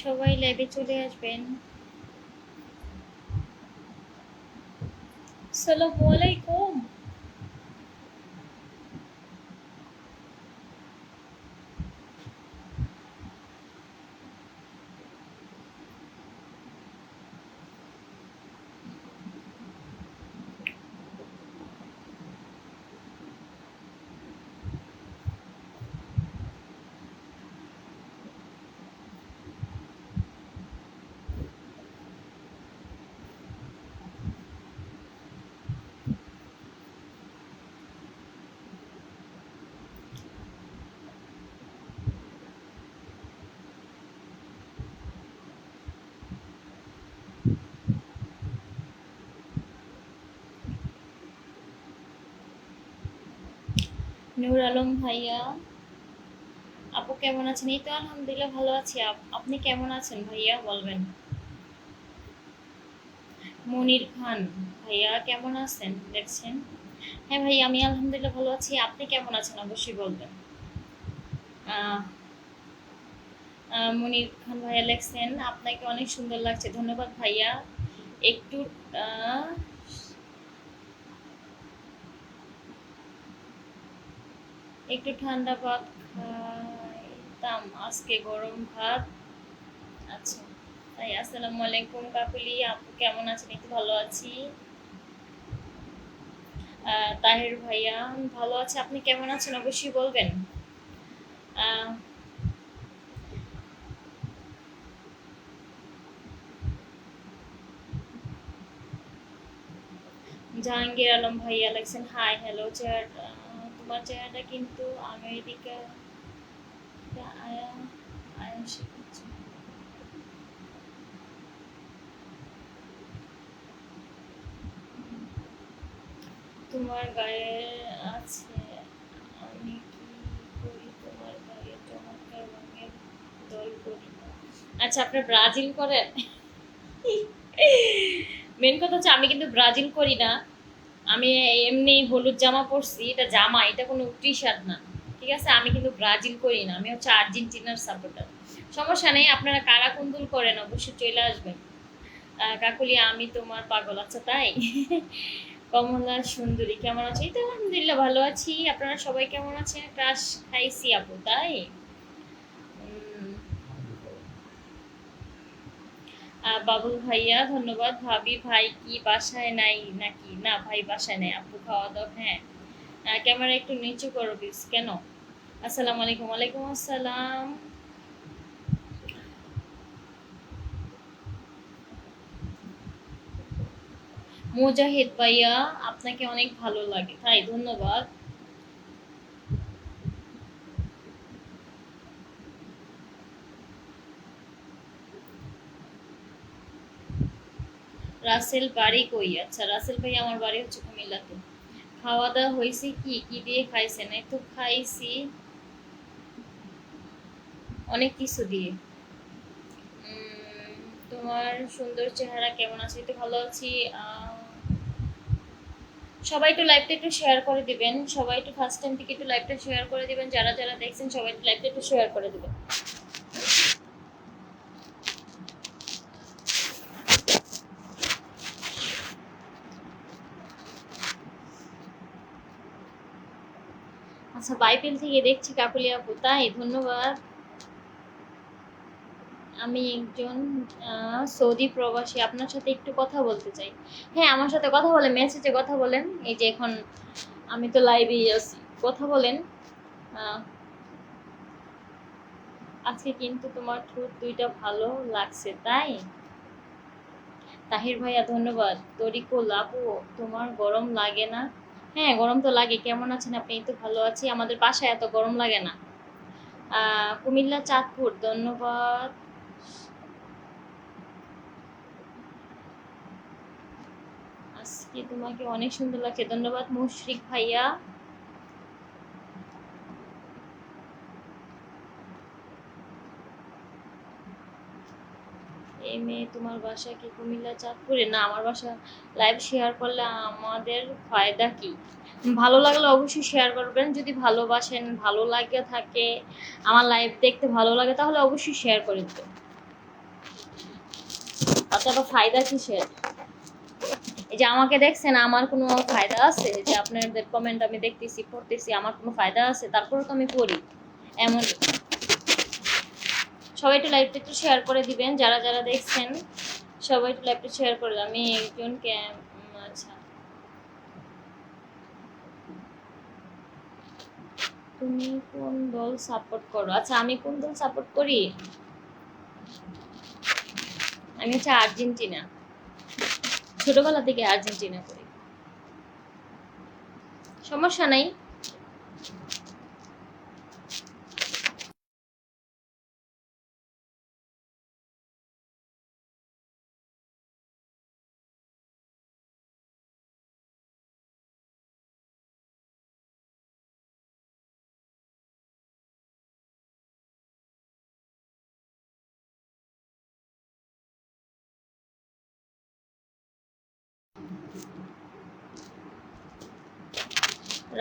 সবাই লাইভে চলে আসবেন। আসসালামু আলাইকুম। নূর আলম ভাইয়া, আপু কেমন আছেন? এই তো আলহামদুলিল্লাহ ভালো আছি। আপনি কেমন আছেন ভাইয়া বলবেন। মনির খান ভাইয়া কেমন আছেন দেখছেন? হ্যাঁ ভাই, আমি আলহামদুলিল্লাহ ভালো আছি। আপনি কেমন আছেন অবশ্যই বলবেন। আহ, মনির খান ভাইয়া লেখছেন আপনাকে অনেক সুন্দর লাগছে, ধন্যবাদ ভাইয়া। একটু আহ, একটু ঠান্ডা ভাত খাইতাম, আজকে গরম ভাত। আচ্ছা তাই, আসসালামু আলাইকুম কাকুলি, আপু কেমন আছেন? একটু ভালো আছি। তাহের ভাইয়া ভালো আছে, আপনি কেমন আছেন অবশ্যই বলবেন। আহ, জাহাঙ্গীর আলম ভাইয়া লেখছেন হাই হ্যালো চেহারা, তোমার চেহারাটা কিন্তু আমেরিকা আয়া আয়া শিখেছে। তোমার গায়ে আছে, আমি কি করি তোমার গায়ে চমৎকার রঙের দল করি। আচ্ছা, আপনার ব্রাজিল করেন? মেন কথা হচ্ছে আমি কিন্তু ব্রাজিল করি না। আমি এমনি হলুদ জামা পরছি, এটা জামা, এটা কোনো টি শার্ট না। ঠিক আছে, আমি কিন্তু ব্রাজিল করি না, আমি হচ্ছে আর্জেন্টিনার সাপোর্টার। সমস্যা নেই, আপনারা কারা কুন্দুল করেন অবশ্যই চলে আসবেন। কাকুলি আমি তোমার পাগল। আচ্ছা তাই। কমলা সুন্দরী কেমন আছে? এই তো আলহামদুলিল্লাহ ভালো আছি। আপনারা সবাই কেমন আছেন? ক্রাশ খাইছি আপু তাই। উম, বাবুল ভাইয়া ধন্যবাদ। ভাবি ভাই কি বাসায় নাই নাকি? না ভাই বাসায় নাই, আপু খাওয়া দাওয়া। হ্যাঁ, ক্যামেরা একটু নিচু করো প্লিজ। কেন? আসসালামু আলাইকুম। ওয়ালাইকুম আসসালাম। মুজাহিদ ভাইয়া আপনাকে অনেক ভালো লাগে তাই, ধন্যবাদ। রাসেল বাড়ি কই? আচ্ছা রাসেল ভাই, আমার বাড়ি হচ্ছে কুমিল্লাতে। খাওয়া দাওয়া হয়েছে? কি কি দিয়ে খাইছেন? এই তো খাইছি অনেক কিছু দিয়ে। উম, তোমার সুন্দর চেহারা কেমন আছে? এই তো ভালো আছি। সবাই একটু লাইভটা একটু শেয়ার করে দিবেন, সবাই একটু ফার্স্ট টাইম থেকে একটু লাইভটা শেয়ার করে দিবেন, যারা যারা দেখছেন সবাই একটু লাইভটা একটু শেয়ার করে দিবেন। আচ্ছা, বাইবেল থেকে দেখছি কাকুলি আপু তাই, ধন্যবাদ। আমি একজন সৌদি প্রবাসী, আপনার সাথে একটু কথা বলতে চাই। হ্যাঁ, আমার সাথে কথা বলেন, মেসেজে কথা বলেন। এই যে এখন আমি তো লাইভেই আছি, কথা বলেন। আহ, আজকে কিন্তু তোমার ঠোঁট দুইটা ভালো লাগছে তাই। তাহির ভাইয়া ধন্যবাদ। তরিকুল আপু তোমার গরম লাগে না? হ্যাঁ গরম তো লাগে। কেমন আছেন আপনি? এই তো ভালো আছি, আমাদের বাসায় এত গরম লাগে না। কুমিল্লা চাঁদপুর ধন্যবাদ। আজকে তোমাকে অনেক সুন্দর লাগছে, ধন্যবাদ মুশরিক ভাইয়া। এই মেয়ে তোমার বাসা কি কুমিল্লা চাঁদপুরে? না, আমার বাসা। লাইভ শেয়ার করলে আমাদের ফায়দা কি? ভালো লাগলে অবশ্যই শেয়ার করবেন, যদি ভালোবাসেন, ভালো লাগে থাকে, আমার লাইভ দেখতে ভালো লাগে তাহলে অবশ্যই শেয়ার করে দেবেন। অতটা ফায়দা কিসের? এই যে আমাকে দেখছেন, আমার কোনো ফায়দা আছে? যে আপনাদের কমেন্ট আমি দেখতেছি, পড়তেছি, আমার কোনো ফায়দা আছে? তারপরে তো আমি পড়ি। এমন সবাই একটু লাইভটা একটু শেয়ার করে দিবেন, যারা যারা দেখছেন সবাই একটু লাইভটা শেয়ার করে দেন। আমি একজনকে আচ্ছা, তুমি কোন দল সাপোর্ট করো? আচ্ছা, আমি কোন দল সাপোর্ট করি? আমি হচ্ছে আর্জেন্টিনা, ছোটবেলা থেকে আর্জেন্টিনা করি। সমস্যা নাই।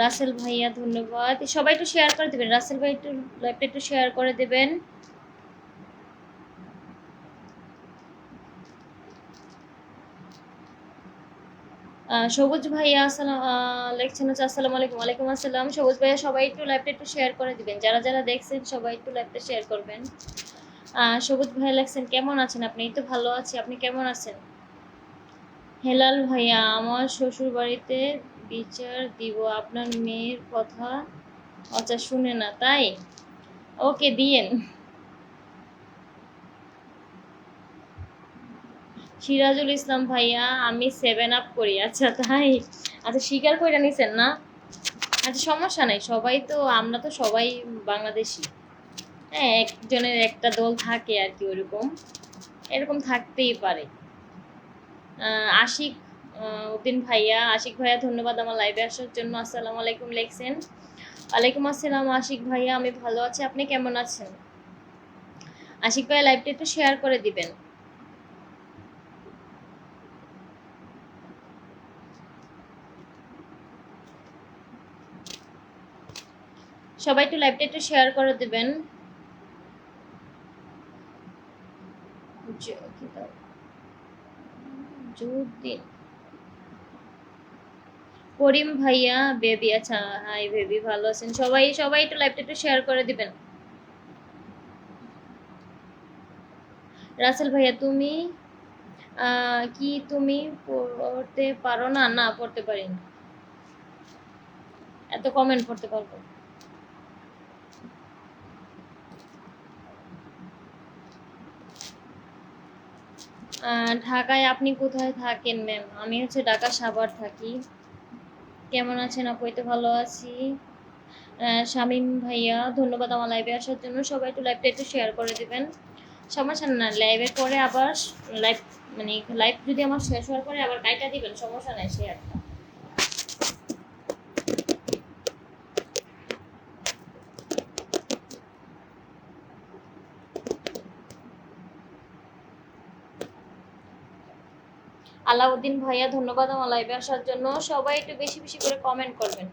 রাসেল ভাইয়া ধন্যবাদ। সবাই একটু শেয়ার করে দেবেন, রাসেল ভাই একটু লাইভটা একটু শেয়ার করে দেবেন। সবুজ ভাইয়া আসসালাম লেখছেন হচ্ছে আসসালামু আলাইকুম। ওয়ালাইকুম আসসালাম। সবুজ ভাইয়া সবাই একটু লাইভটা একটু শেয়ার করে দিবেন, যারা যারা দেখছেন সবাই একটু লাইভটা শেয়ার করবেন। সবুজ ভাইয়া লেখছেন কেমন আছেন আপনি? এই তো ভালো আছি, আপনি কেমন আছেন? হেলাল ভাইয়া, আমার শ্বশুর বাড়িতে বিচার দিব, আপনার মেয়ের কথা আচ্ছা শুনে না তাই? ওকে দিয়েন। সিরাজুল ইসলাম ভাইয়া, আমি 7 আপ করি। আচ্ছা তাই? আচ্ছা, স্বীকার করে নিছেন না? আচ্ছা, সমস্যা নাই, সবাই তো, আমরা তো সবাই বাংলাদেশি। হ্যাঁ, একজনের একটা দল থাকে আর কি, ওরকম এরকম থাকতেই পারে। আশিক উদ্দিন ভাইয়া, আশিক ভাইয়া ধন্যবাদ আমার লাইভে আসার জন্য। আসসালামু আলাইকুম লেখছেন। ওয়ালাইকুম আসসালাম আশিক ভাইয়া, আমি ভালো আছি, আপনি কেমন আছেন? আশিক ভাইয়া লাইভটা একটু শেয়ার করে দিবেন। সবাই একটু লাইভটা একটু শেয়ার করে দিবেন। করিম ভাইয়া বেবি, আচ্ছা হাই বেবি, ভালো আছেন? সবাই সবাই একটু লাইভটা একটু শেয়ার করে দিবেন। রাসেল ভাইয়া, তুমি কি তুমি পড়তে পারো না? না, পড়তে পারি না। এত কমেন্ট পড়তে পারবো? ঢাকায় আপনি কোথায় থাকেন ম্যাম? আমি হচ্ছে ঢাকা সাভার থাকি। কেমন আছেন আপু? এই তো ভালো আছি। শামীম ভাইয়া ধন্যবাদ আমার লাইভে আসার জন্য। সবাই একটু লাইভটা একটু শেয়ার করে দিবেন। সমস্যা না, লাইভের পরে আবার লাইভ, মানে লাইভ যদি আমার শেষ হওয়ার পরে আবার কাইটা দিবেন, সমস্যা নাই শেয়ারটা। আলাউদ্দিন ভাইয়া ধন্যবাদ আমার লাইভে আসার জন্য। সবাই একটু বেশি বেশি করে কমেন্ট করবেন,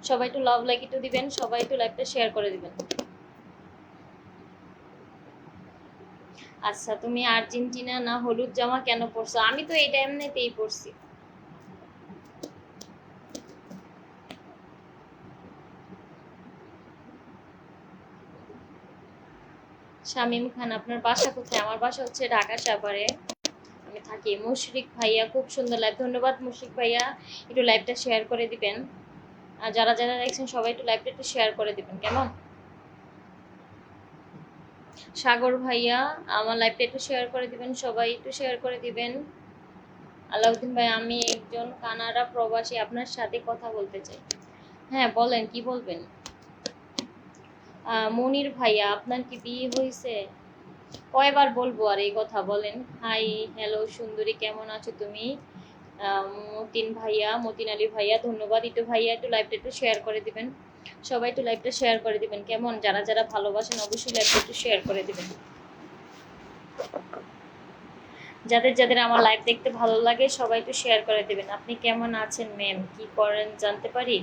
সবাই একটু লাভ লাইক একটু দিবেন, সবাই একটু লাইভটা শেয়ার করে দিবেন। আচ্ছা, তুমি আর্জেন্টিনা না হলুদ জামা কেন পরছো? আমি তো এই এমনিতেই পরছি। শামীম খান, আপনার বাসা কোথায়? আমার বাসা হচ্ছে ঢাকা সাভারে, আমি থাকি। মুশরিক ভাইয়া, খুব সুন্দর লাইভ, ধন্যবাদ মুশরিক ভাইয়া। একটু লাইভটা শেয়ার করে দিবেন, আর যারা যারা দেখছেন সবাই একটু লাইভটা একটু শেয়ার করে দিবেন, কেমন? সাগর ভাইয়া, আমার লাইভটা একটু শেয়ার করে দিবেন, সবাই একটু শেয়ার করে দিবেন। আলাউদ্দিন ভাই, আমি একজন কানাডা প্রবাসী, আপনার সাথে কথা বলতে চাই। হ্যাঁ বলেন, কি বলবেন? মনির ভাইয়া, আপনার কি বিয়ে হয়েছে? কয়বার বলবো আর এই কথা, বলেন। হাই, হ্যালো সুন্দরী, কেমন আছো তুমি? মতিন ভাইয়া, মতিন আলী ভাইয়া ধন্যবাদ। ইটু ভাইয়া, একটু লাইভটা একটু শেয়ার করে দিবেন, সবাই একটু লাইভটা শেয়ার করে দিবেন, কেমন? যারা যারা ভালোবাসেন অবশ্যই লাইভটা একটু শেয়ার করে দিবেন। যাদের যাদের আমার লাইভ দেখতে ভালো লাগে সবাই একটু শেয়ার করে দেবেন। আপনি কেমন আছেন ম্যাম, কি করেন জানতে পারি?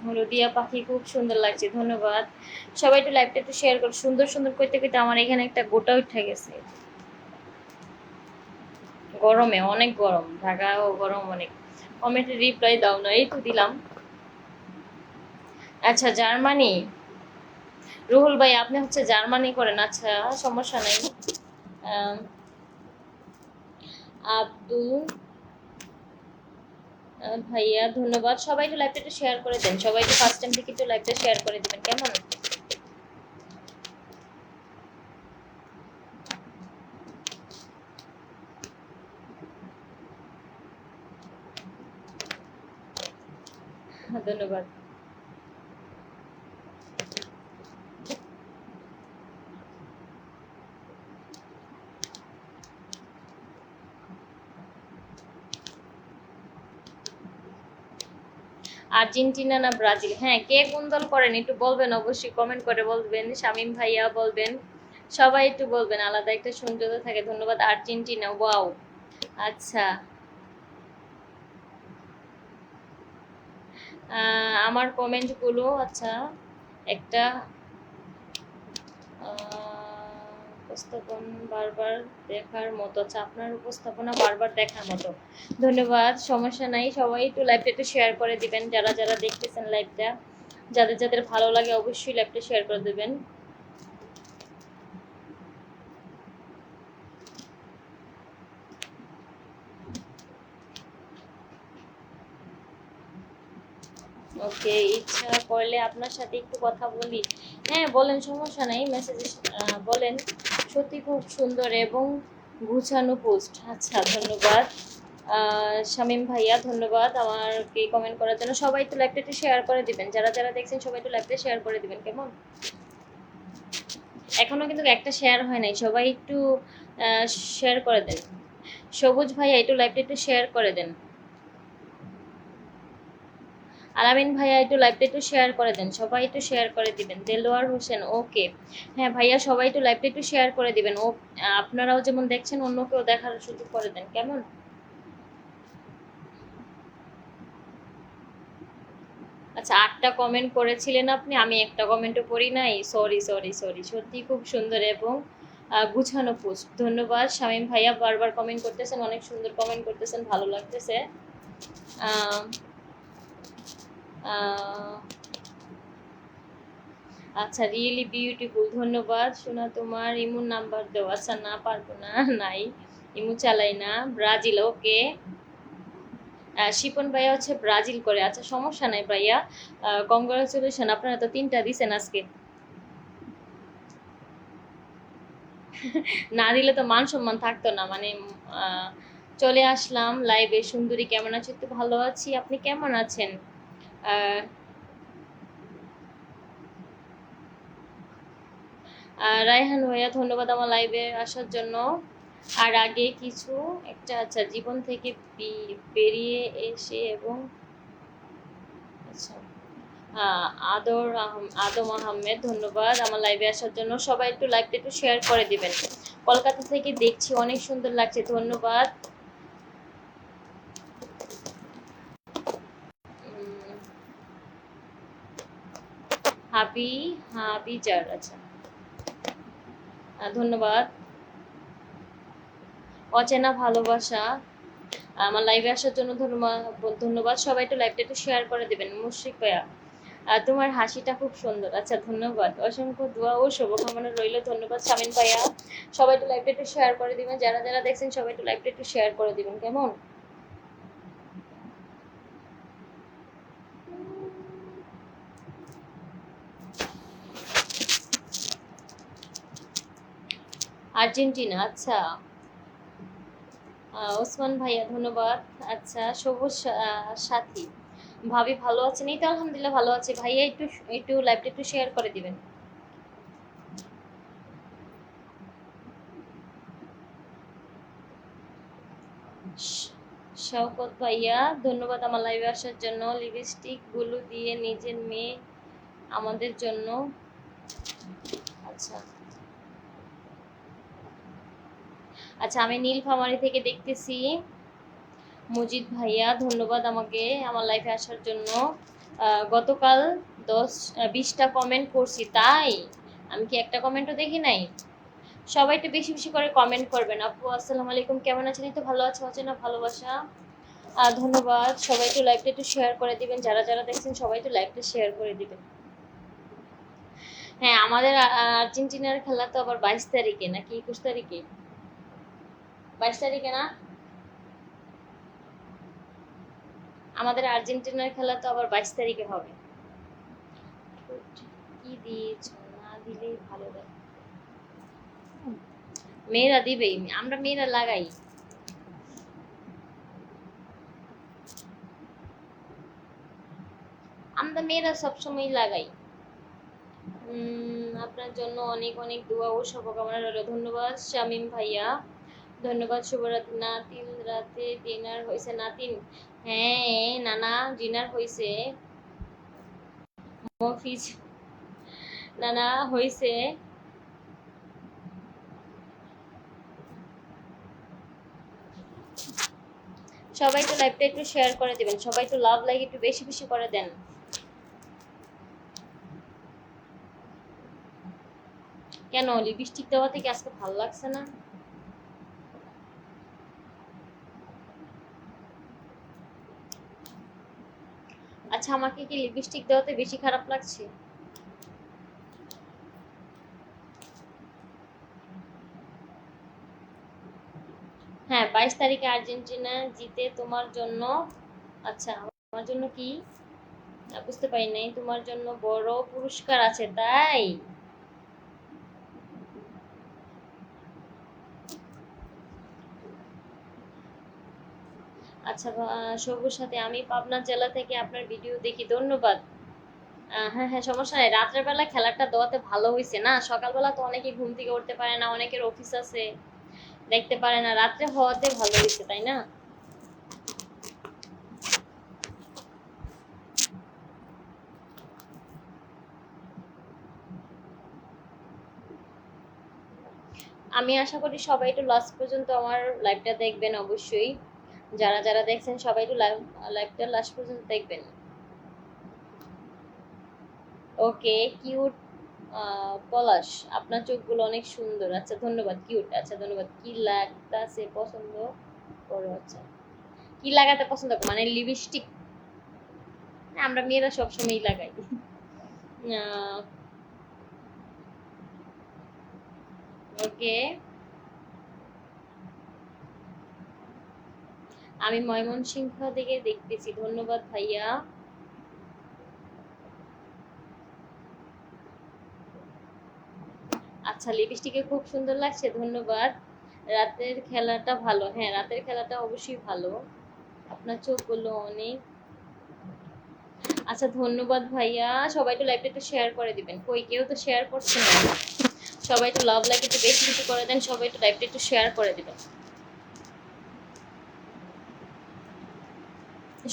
হলুদিয়া পাখি খুব সুন্দর লাগছে, ধন্যবাদ। সবাই একটু লাইভটা একটু শেয়ার করো, সুন্দর সুন্দর করতে করতে আমার এখানে একটা গোটা উঠে গেছে। গরমে অনেক গরম, ঢাকাও গরম অনেক। কমেন্টে রিপ্লাই দাও না, এই তো দিলাম। আচ্ছা জার্মানি, রুহুল ভাই আপনি হচ্ছে জার্মানি করেন, আচ্ছা সমস্যা নাই। আহ, আব্দুল ভাইয়া ধন্যবাদ। সবাই একটু লাইভটা একটু শেয়ার করে দেন, সবাই একটু ফার্স্ট টাইম থেকে একটু লাইভটা শেয়ার করে দিবেন, কেমন? ধন্যবাদ। আর্জেন্টিনা না ব্রাজিল, হ্যাঁ কে কোন দল করেন একটু বলবেন, অবশ্যই কমেন্ট করে বলবেন। শামীম ভাইয়া বলবেন, সবাই একটু বলবেন, আলাদা একটা সৌন্দর্য থাকে। ধন্যবাদ। Argentina, wow. আচ্ছা, আমার কমেন্টগুলো, আচ্ছা একটা উপস্থাপন বারবার দেখার মতো, আচ্ছা আপনার উপস্থাপনা বারবার দেখার মতো, ধন্যবাদ। সমস্যা নাই, সবাই একটু লাইভটা একটু শেয়ার করে দিবেন, যারা যারা দেখতেছেন লাইভটা, যাদের যাদের ভালো লাগে অবশ্যই লাইভটা শেয়ার করে দেবেন। ওকে, ইচ্ছা করলে আপনার সাথে একটু কথা বলি। হ্যাঁ বলেন, সমস্যা নেই, মেসেজে বলেন। সত্যি খুব সুন্দর এবং গুছানো পোস্ট, আচ্ছা ধন্যবাদ। শামীম ভাইয়া ধন্যবাদ আমাকে কমেন্ট করার জন্য। সবাই একটু লাইভটা একটু শেয়ার করে দিবেন, যারা যারা দেখছেন সবাই একটু লাইভটা শেয়ার করে দিবেন, কেমন? এখনো কিন্তু একটা শেয়ার হয় নাই, সবাই একটু শেয়ার করে দেন। সবুজ ভাইয়া একটু লাইভটা একটু শেয়ার করে দেন। আলামিন ভাইয়া একটু লাইভটা একটু শেয়ার করে দেন, সবাই একটু শেয়ার করে দিবেন। দেলোয়ার হোসেন, ওকে। হ্যাঁ ভাইয়া সবাই একটু লাইভটা একটু শেয়ার করে দিবেন, ও আপনারাও যেমন দেখছেন অন্যকেও দেখার সুযোগ করে দেন, কেমন? আচ্ছা 8টা কমেন্ট করেছিলেন আপনি, আমি একটা কমেন্টও পড়ি নাই, সরি সরি সরি। সত্যি খুব সুন্দর এবং গুছানো পোস্ট, ধন্যবাদ। শামীম ভাইয়া বারবার কমেন্ট করতেছেন, অনেক সুন্দর কমেন্ট করতেছেন, ভালো লাগতেছে। আহ, আহ, আচ্ছা রিয়েলি বিউটিফুল, ধন্যবাদ সোনা। তোমার ইমুর নাম্বার দাও, আচ্ছা না পারবো না, নাই, ইমু চালাই না। ব্রাজিল, ওকে। শিপন ভাইয়া হচ্ছে ব্রাজিল করে, আচ্ছা সমস্যা নাই ভাইয়া, কংগ্রাচুলেশন, আপনারা তো 3টা দিছেন আজকে। না দিলে তো মান সম্মান থাকতো না, মানে আহ, চলে আসলাম লাইভে। সুন্দরী কেমন আছে? একটু ভালো আছি, আপনি কেমন আছেন? আহ, রায়হান ভাইয়া ধন্যবাদ আমার লাইভে আসার জন্য। আর আগে কিছু একটা, আচ্ছা জীবন থেকে বেরিয়ে এসে এবং, আচ্ছা আদম আহমেদ ধন্যবাদ আমার লাইভে আসার জন্য। সবাই একটু লাইভটা একটু শেয়ার করে দিবেন। কলকাতা থেকে দেখছি, অনেক সুন্দর লাগছে, ধন্যবাদ। উম, হাবি হাবিজার, আচ্ছা ধন্যবাদ। অচেনা ভালোবাসা, আমার লাইভে আসার জন্য ধন্যবাদ। ধন্যবাদ। সবাই একটু লাইভটা একটু শেয়ার করে দেবেন। মুশরিক ভাইয়া তোমার হাসিটা খুব সুন্দর, আচ্ছা ধন্যবাদ। অসংখ্য দোয়া ও শুভকামনা রইল, ধন্যবাদ শামিন ভাইয়া। সবাই একটু লাইভটা একটু শেয়ার করে দিবেন, যারা যারা দেখছেন সবাই একটু লাইভটা একটু শেয়ার করে দিবেন, কেমন? আর্জেন্টিনা, আচ্ছা ওসমান ভাইয়া ধন্যবাদ। আচ্ছা সবুজ সাথী, ভাবি ভালো আছেন? এই তো আলহামদুলিল্লাহ ভালো আছে ভাইয়া। একটু একটু লাইভটা একটু শেয়ার করে দিবেন। শওকত ভাইয়া ধন্যবাদ আমার লাইভে আসার জন্য। লিপস্টিক গুলো দিয়ে নিজের মেয়ে আমাদের জন্য, আচ্ছা আচ্ছা আমি নীলফামারী থেকে দেখতেছি। মজিদ ভাইয়া ধন্যবাদ আমাকে আমার লাইফে আসার জন্য। গতকাল 20টা কমেন্ট করছি, তাই আমি কি একটা কমেন্টও দেখি নাই? সবাই একটু বেশি বেশি করে কমেন্ট করবেন। আপু আসসালামু আলাইকুম, কেমন আছেন? এই তো ভালো আছে, হচ্ছে না ভালোবাসা। ধন্যবাদ। সবাই একটু লাইভটা একটু শেয়ার করে দিবেন, যারা যারা দেখছেন সবাই একটু লাইভটা শেয়ার করে দিবেন। হ্যাঁ, আমাদের আর্জেন্টিনার খেলা তো আবার 22 তারিখে নাকি 21 তারিখে? 22 তারিখে না? আমাদের আর্জেন্টিনার খেলা তো আবার 22 তারিখে হবে। কি দিয়েছ, না দিলেই ভালো লাগে। মেয়েরা দিবেই, আমরা মেয়েরা লাগাই। আমরা মেয়েরা সবসময় লাগাই। আপনার জন্য অনেক অনেক দোয়া ও শুভকামনা রইল। ধন্যবাদ শামীম ভাইয়া, ধন্যবাদ। শুভরাত্রি। নাতিল রাতে ডিনার হয়েছে? নাতিন, হ্যাঁ নানা, ডিনার হয়েছে। মফিজ, নানা হয়েছে। সবাই তো লাইভটা একটু শেয়ার করে দিবেন, সবাই তো লাভ লাইক একটু বেশি বেশি করে দেন। কেন লিপস্টিক দেওয়া থেকে আজকে ভালো লাগছে না? আচ্ছা, আমাকে কি লিপস্টিক দেওয়াতে বেশি খারাপ লাগছে? হ্যাঁ, 22 তারিখে আর্জেন্টিনা জিতে তোমার জন্য। আচ্ছা, আমার জন্য কি? বুঝতে পারি নাই। তোমার জন্য বড় পুরস্কার আছে, তাই? আচ্ছা, সবুজ সাথে, আমি পাবনা জেলা থেকে আপনার ভিডিও দেখি, ধন্যবাদ। হ্যাঁ হ্যাঁ, সমস্যা নাই। রাত্রের বেলা খেলাটা দেওয়াতে ভালো হয়েছে না, সকালবেলা তো অনেকে ঘুম থেকে উঠতে পারে না, অনেকের অফিস আছে, দেখতে পারে না। রাত্রে হওয়াতে ভালো হয়েছে, তাই না? আমি আশা করি সবাই একটু লাস্ট পর্যন্ত আমার লাইভটা দেখবেন অবশ্যই। যারা যারা দেখছেন সবাই একটু লাইভটা লাস্ট পর্যন্ত দেখবেন। ওকে, কিউট পলাশ, আপনার চোখগুলো অনেক সুন্দর। আচ্ছা ধন্যবাদ, কিউট। আচ্ছা ধন্যবাদ। কি লাগতাছে পছন্দ করো? আচ্ছা, কি লাগাতে পছন্দ করো মানে লিপস্টিক? আমরা মেয়েরা সবসময়ই লাগাই। ওকে, আমি ময়মনসিংহ থেকে দেখতেছি, ধন্যবাদ ভাইয়া। আচ্ছা, লিপস্টিকে খুব সুন্দর লাগছে, ধন্যবাদ। রাতের খেলাটা ভালো, হ্যাঁ রাতের খেলাটা অবশ্যই ভালো। আপনার চোখগুলো অনেক। আচ্ছা ধন্যবাদ ভাইয়া। সবাই একটু লাইভটা একটু শেয়ার করে দিবেন। কই কেউ তো শেয়ার করছে না। সবাই একটু লাভ লাইক একটু বেশি বেশি করে দেন, সবাই একটু লাইভটা একটু শেয়ার করে দিবেন।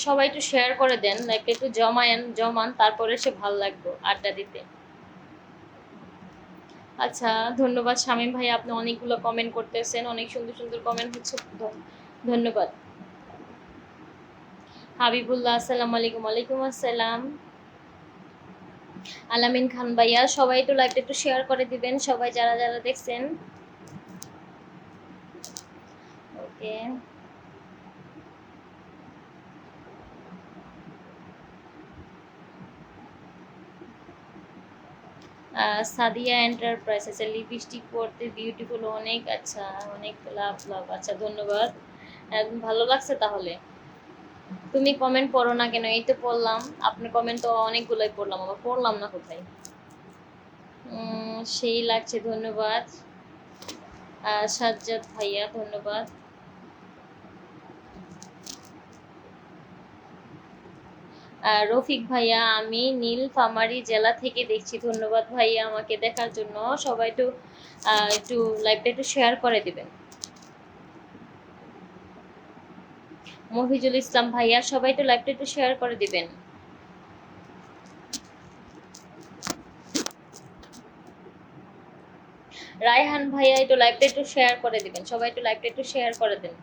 সবাই একটু শেয়ার করে দেন, লাইভটা একটু জমান, তারপরে সে ভালো লাগবে আড্ডা দিতে। আচ্ছা ধন্যবাদ শামীম ভাই, আপনি অনেকগুলো কমেন্ট করতেছেন, অনেক সুন্দর সুন্দর কমেন্ট হচ্ছে, ধন্যবাদ। হাবিবুল্লাহ, আসসালামু আলাইকুম। ওয়ালাইকুম আসসালাম। আলামিন খান ভাইয়া, সবাই একটু লাইভটা একটু শেয়ার করে দিবেন, সবাই যারা যারা দেখছেন। ওকে, সাদিয়া এন্টারপ্রাইজ, আচ্ছা লিপস্টিক পরতে বিউটিফুল, অনেক। আচ্ছা, অনেক লাভ লাভ। আচ্ছা ধন্যবাদ, ভালো লাগছে তাহলে। তুমি কমেন্ট পড়ো না কেন? এই তো পড়লাম, আপনার কমেন্ট তো অনেকগুলোই পড়লাম, আবার পড়লাম না কোথায়? সেই লাগছে, ধন্যবাদ। সাজ্জাদ ভাইয়া, ধন্যবাদ। রফিক ভাইয়া, আমি নীলফামারী জেলা থেকে দেখছি, ধন্যবাদ ভাইয়া আমাকে দেখার জন্য। সবাই একটু একটু লাইভটা একটু শেয়ার করে দিবেন। মফিজুল ইসলাম ভাইয়া, সবাই একটু লাইভটা একটু শেয়ার করে দিবেন। রায়হান ভাইয়া, একটু লাইভটা একটু শেয়ার করে দিবেন, সবাই একটু লাইভটা একটু শেয়ার করে দেন।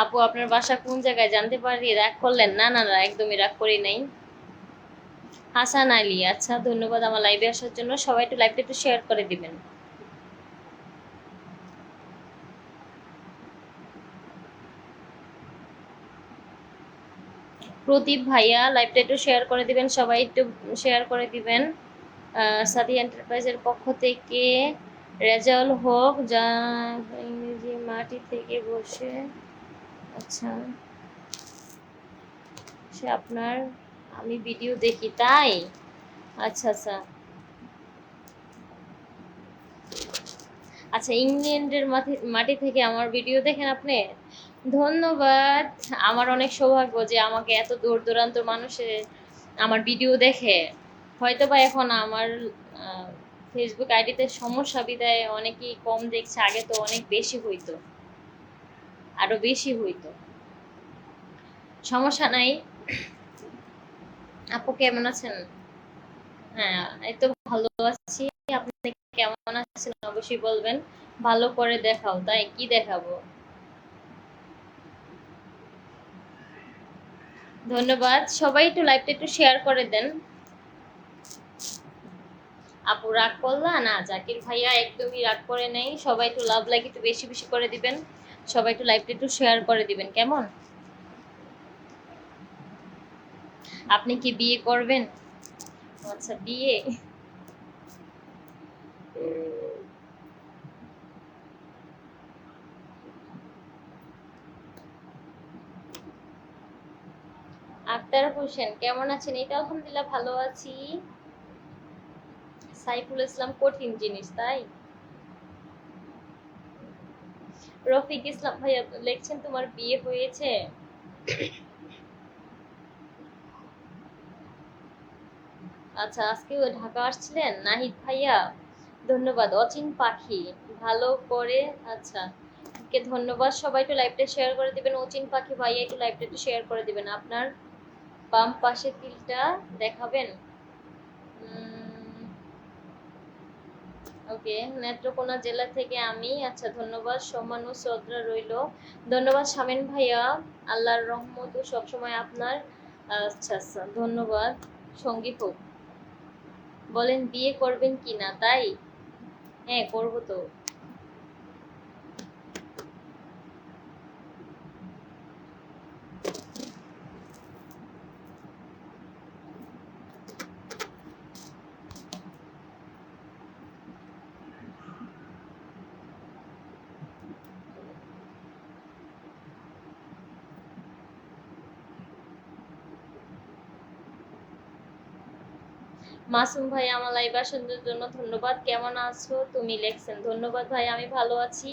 আপু আপনার বাসা কোন জায়গায় জানতে পারি? রাগ করলেন? না না না, একদমই রাগ করি নাই। হাসান আলী, আচ্ছা ধন্যবাদ আমার লাইভে আসার জন্য। সবাই একটু লাইভটা একটু শেয়ার করে দিবেন। প্রদীপ ভাইয়া লাইভটা একটু শেয়ার করে দিবেন, সবাই একটু শেয়ার করে দিবেন। সাদি এন্টারপ্রাইজের পক্ষ থেকে রেজাউল হক যা ইংরেজি মাটি থেকে বসে। আচ্ছা, সে আপনার, আমি ভিডিও দেখি তাই। আচ্ছা আচ্ছা আচ্ছা, ইংল্যান্ডের মাটি থেকে আমার ভিডিও দেখেন আপনি? ধন্যবাদ। আমার অনেক সৌভাগ্য যে আমাকে এত দূর দূরান্ত মানুষের আমার ভিডিও দেখে। হয়তো বা এখন আমার ফেসবুক আইডিতে সমস্যা বিদায় অনেকেই কম দেখছে, আগে তো অনেক বেশি হইতো, আরো বেশি হইতো। সমস্যা নাই। আপু কেমন আছেন? হ্যাঁ, এই তো ভালো আছি। আপনি কেমন আছেন অবশ্যই বলবেন। ভালো করে দেখাও, তাই কি দেখাবো? ধন্যবাদ। সবাই একটু লাইভটা একটু শেয়ার করে দেন। আপু রাগ করলা না? জাকির ভাইয়া একদমই রাগ করে নেই। সবাই একটু লাভ লাইক একটু বেশি বেশি করে দিবেন। সবাই একটু লাইভটা একটু শেয়ার করে দিবেন, কেমন? আপনি কি বিয়ে করবেন? আচ্ছা, বিয়ে। আক্তার হোসেন কেমন আছেন? এই তো আলহামদুলিল্লাহ ভালো আছি। সাইফুল ইসলাম কঠিন জিনিস, তাই। রফিক ইসলাম ভাইয়া লিখছেন তোমার বিয়ে হয়েছে? আচ্ছা, আজকে ঢাকা আসছিলেন নাহিদ ভাইয়া? ধন্যবাদ। অচিন পাখি ভালো করে, আচ্ছা কে ধন্যবাদ। সবাই একটু লাইভটা শেয়ার করে দিবেন। অচিন পাখি ভাইয়া একটু লাইভটা একটু শেয়ার করে দিবেন। আপনার বাম পাশে তিলটা দেখাবেন। ওকে, নেত্রকোনা জেলা থেকে আমি। আচ্ছা ধন্যবাদ, সম্মান ও শ্রদ্ধা রইল। ধন্যবাদ শামিন ভাইয়া। আল্লাহর রহমত ও সবসময় আপনার। আচ্ছা আচ্ছা, ধন্যবাদ। সঙ্গীত হোক। বলেন বিয়ে করবেন কি না, তাই? হ্যাঁ করবো তো। মাসুম ভাই আমার লাইভ আসার জন্য ধন্যবাদ। কেমন আছো তুমি লেখছেন। ধন্যবাদ ভাই, আমি ভালো আছি।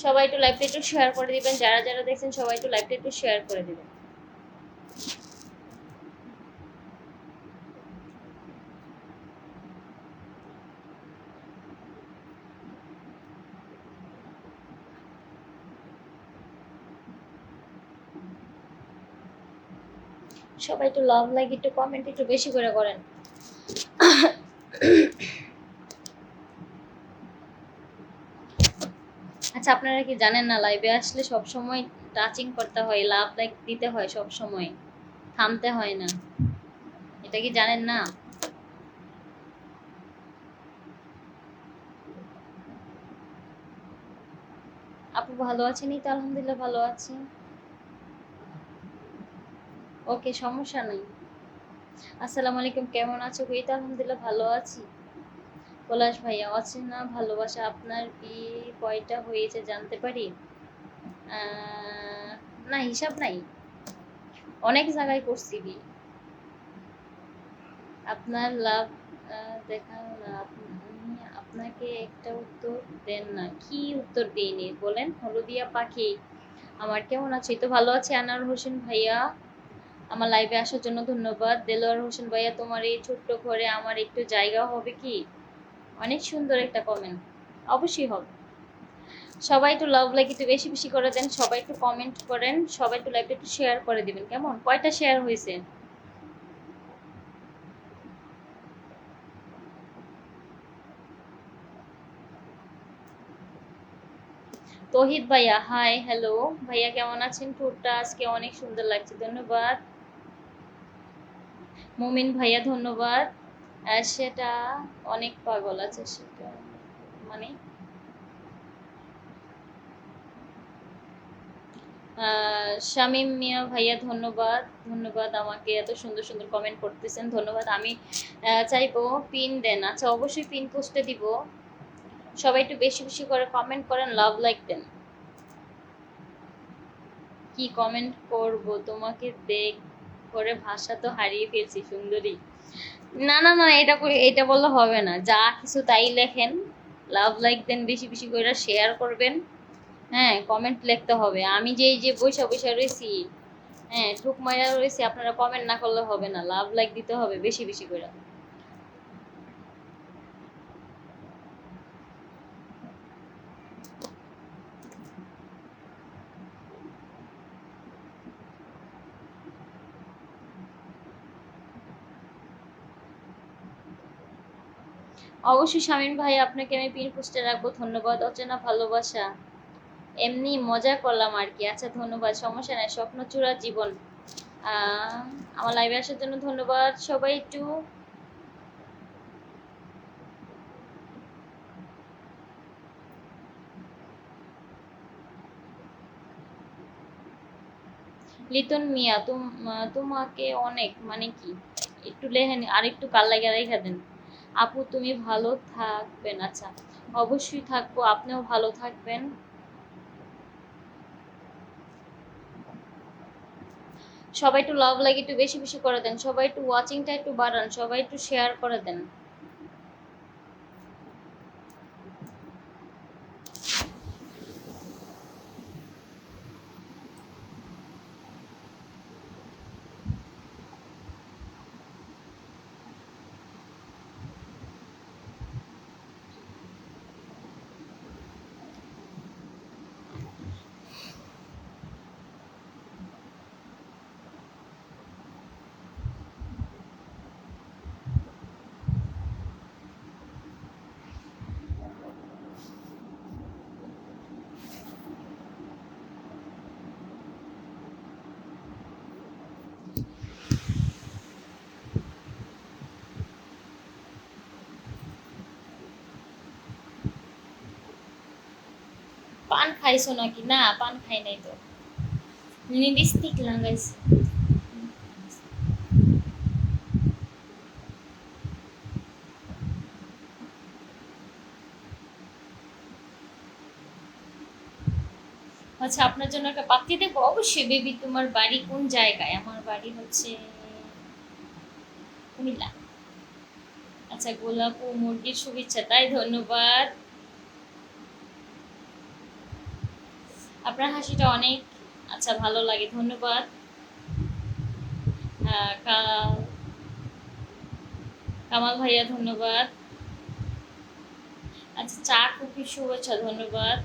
সবাই একটু লাইভটা একটু শেয়ার করে দিবেন, যারা যারা দেখছেন সবাই একটু লাইভটা একটু শেয়ার করে দিবেন। সবাই একটু লাভ লাইক একটু কমেন্ট একটু বেশি করে করেন। আচ্ছা, আপনারা কি জানেন না লাইভে আসলে সব সময় টাচিং করতে হয়, লাভ লাইক দিতে হয়, সব সময় থামতে হয় না? এটা কি জানেন না? আপু ভালো আছেন? এই তো আলহামদুলিল্লাহ ভালো আছি। ওকে, সমস্যা নাই। আসসালামু আলাইকুম, কেমন আছো? এই তো আলহামদুলিল্লাহ ভালো আছি। পলাশ ভাইয়া, অচেনা ভালোবাসা আপনার বিয়ে কয়টা হয়েছে জানতে পারি? না, হিসাব নাই, অনেক জায়গায় করছি বিয়ে। আপনার লাভ দেখা না, আপনাকে একটা উত্তর দেন না। কি উত্তর দিইনি বলেন? হলুদিয়া পাখি আমার, কেমন আছে? এই তো ভালো আছে। আনোয়ার হোসেন ভাইয়া আমার লাইভে আসার জন্য ধন্যবাদ। দেলোয়ার হোসেন ভাইয়া, তোমার এই ছোট্ট ঘরে আমার একটু জায়গা হবে কি? অনেক সুন্দর একটা কমেন্ট, অবশ্যই হবে। সবাই একটু লাভ লাইক একটু বেশি বেশি করে দেন, সবাই একটু কমেন্ট করেন, সবাই একটু লাইভটা একটু শেয়ার করে দিবেন, কেমন? কয়টা শেয়ার হয়েছে? তহিদ ভাইয়া হাই হ্যালো ভাইয়া, কেমন আছেন? ঠোঁটটা আজকে অনেক সুন্দর লাগছে, ধন্যবাদ। মুমিন ভাইয়া ধন্যবাদ। সেটা অনেক পাগল আছে, সেটা মানে শামীম মিয়া ভাইয়া ধন্যবাদ। ধন্যবাদ, আমাকে এত সুন্দর সুন্দর কমেন্ট করতেছেন, ধন্যবাদ। আমি চাইবো পিন দেন। আচ্ছা, অবশ্যই পিন পোস্টে দিব। সবাই একটু বেশি বেশি করে কমেন্ট করেন, লাভ লাইক দেন। কি কমেন্ট করব, তোমাকে দেখ করে ভাষা তো হারিয়ে ফেলছি সুন্দরী। না না না, এটা বললে হবে না, যা কিছু তাই লেখেন। লাভ লাইক দেন, বেশি বেশি করে শেয়ার করবেন। হ্যাঁ, কমেন্ট লিখতে হবে। আমি যে এই যে বৈশা বৈশা রয়েছি, হ্যাঁ ঠুক মাইরা রয়েছি, আপনারা কমেন্ট না করলে হবে না, লাভ লাইক দিতে হবে বেশি বেশি করে। অবশ্যই শামীম ভাই, আপনাকে আমি পিন পোস্টে রাখবো, ধন্যবাদ। অচেনা ভালোবাসা, এমনি মজা করলাম আর কি। আচ্ছা ধন্যবাদ, সমস্যা নাই। স্বপ্নচূড়া জীবন, আহ, আমার লাইভে আসার জন্য ধন্যবাদ। সবাই একটু লিটন মিয়া, তোমাকে অনেক মানে কি, একটু লেহেন আর একটু কাল লাগিয়ে রেখে দেন। আপু তুমি ভালো থাকবেন। আচ্ছা, অবশ্যই থাকবো, আপনিও ভালো থাকবেন। সবাই একটু লাভ লাইক একটু বেশি বেশি করে দেন, সবাই একটু ওয়াচিংটা একটু বাড়ান, সবাই একটু শেয়ার করে দেন। পান খাইছো নাকি? না, পান খাই নাই তো, লিপস্টিক লাগাইছি। আচ্ছা, আপনার জন্য একটা পাত্রী দেখবো অবশ্যই। বেবি, তোমার বাড়ি কোন জায়গায়? আমার বাড়ি হচ্ছে কুমিল্লা। আচ্ছা, গোলাপ ও মুরগির শুভেচ্ছা, তাই ধন্যবাদ। আপনার হাসিটা অনেক আচ্ছা ভালো লাগে, ধন্যবাদ। কামাল ভাইয়া ধন্যবাদ। আচ্ছা, চা কফি শুভেচ্ছা, ধন্যবাদ।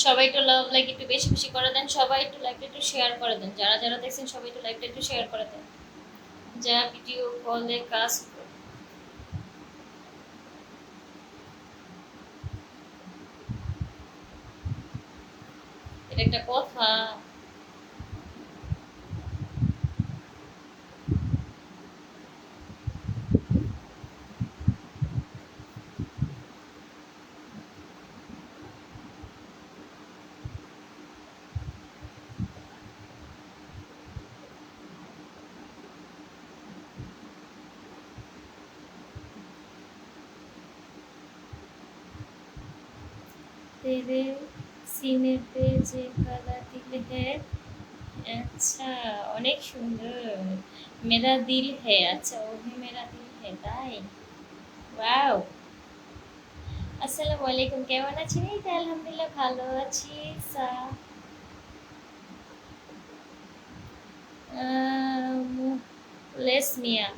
সবাই একটু লাভ লাইক একটু বেশি বেশি করে দেন, সবাই একটু লাইকটা একটু শেয়ার করে দেন, যারা যারা দেখছেন সবাই একটু লাইকটা একটু শেয়ার করে দেন। যা ভিডিও কলে কাজ এটা একটা কথা। तेरे सीने पे যে কালা দিল হ্যায়। আচ্ছা, অনেক সুন্দর। মেরা দিল হ্যায়, আচ্ছা ও ভি মেরা দিল হ্যায়, তাই? ওয়াও। আসসালামু আলাইকুম, কেমন আছেন? এই তো আলহামদুলিল্লাহ ভালো আছি। সা লেস মিয়া,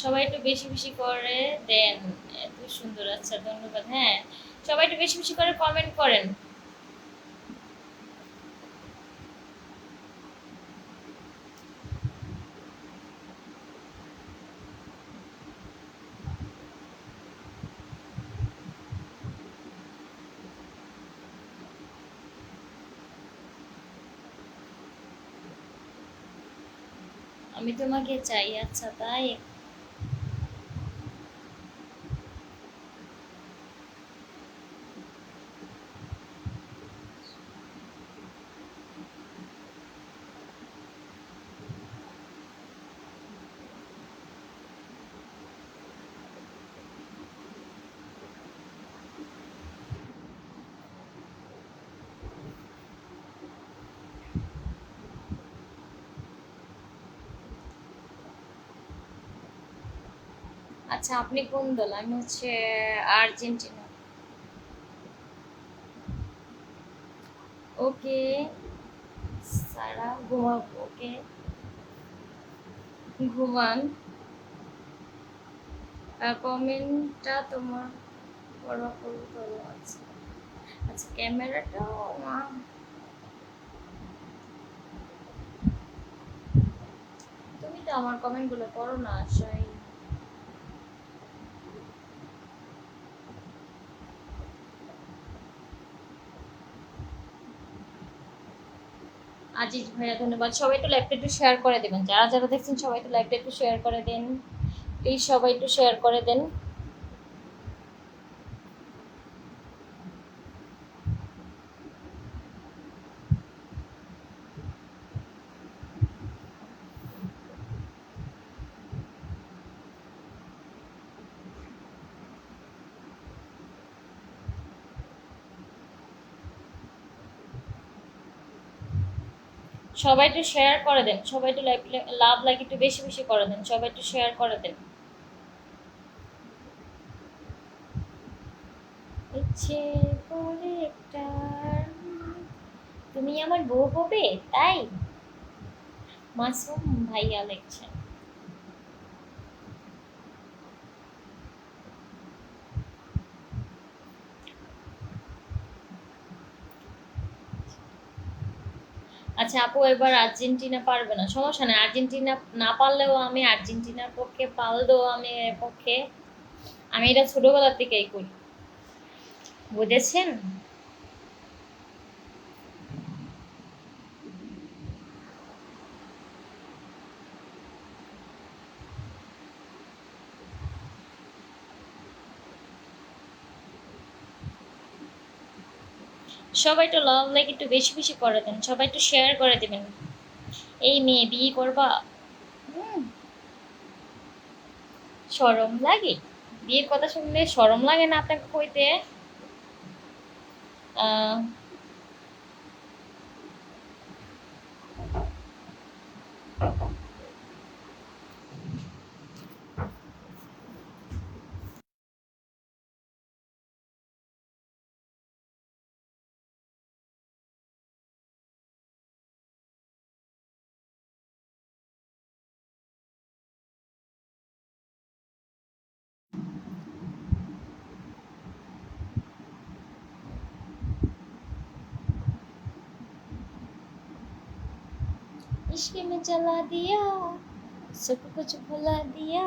সবাই একটু বেশি বেশি করে দেন, এত সুন্দর। আচ্ছা ধন্যবাদ। হ্যাঁ, সবাই একটু বেশি বেশি করে কমেন্ট করেন। আমি তোমাকে চাই। আচ্ছা তাই? আচ্ছা আপনি কোন দল? আমি হচ্ছে আর্জেন্টিনা। ওকে। সারা ঘুমাবো, ওকে। ঘুমান। কমেন্টটা তোমার বড় করো করো। আচ্ছা আচ্ছা, ক্যামেরাটাও তুমি তো আমার কমেন্টগুলো পড়ো না আশাই। আজিজ ভাইয়া ধন্যবাদ। সবাই একটু লাইভটা একটু শেয়ার করে দেবেন, যারা যারা দেখছেন সবাই একটু লাইভটা একটু শেয়ার করে দেন প্লিজ, সবাই একটু শেয়ার করে দেন। সবাই একটু শেয়ার করে দেন, সবাই একটু লাইভ লাভ লাইক একটু বেশি বেশি করে দেন, সবাই একটু শেয়ার করে দেন। ইচ্ছে করে একটা, তুমি আমার বউ হবে তাই? মাসুম ভাইয়া লিখছেন। আচ্ছা আপু, এবার আর্জেন্টিনা পারবে না, সমস্যা নেই। আর্জেন্টিনা না পারলেও আমি আর্জেন্টিনার পক্ষে, পারলেও আমি এর পক্ষে। আমি এটা ছোটবেলা থেকেই করি, বুঝেছেন? সবাই একটু লাভ লাইক একটু বেশি বেশি করে দেন, সবাই একটু শেয়ার করে দেবেন। এই মেয়ে বিয়ে করবা? হুম, শরম লাগে? বিয়ের কথা শুনলে শরম লাগে না আপনাকে কইতে? আহ, इश्क में जला दिया, सब कुछ भुला दिया।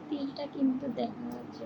তিলটা কিন্তু দেখা যাচ্ছে।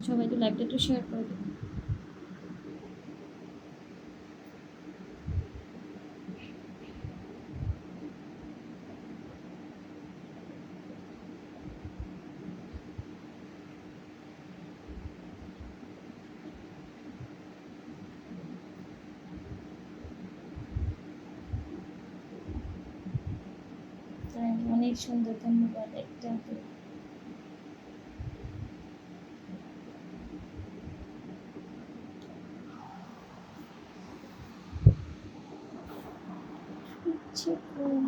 সবাই একটু লাইভটা একটু শেয়ার করে দেবেন। অনেক সুন্দর, ধন্যবাদ। একটা ইচ্ছে করবে।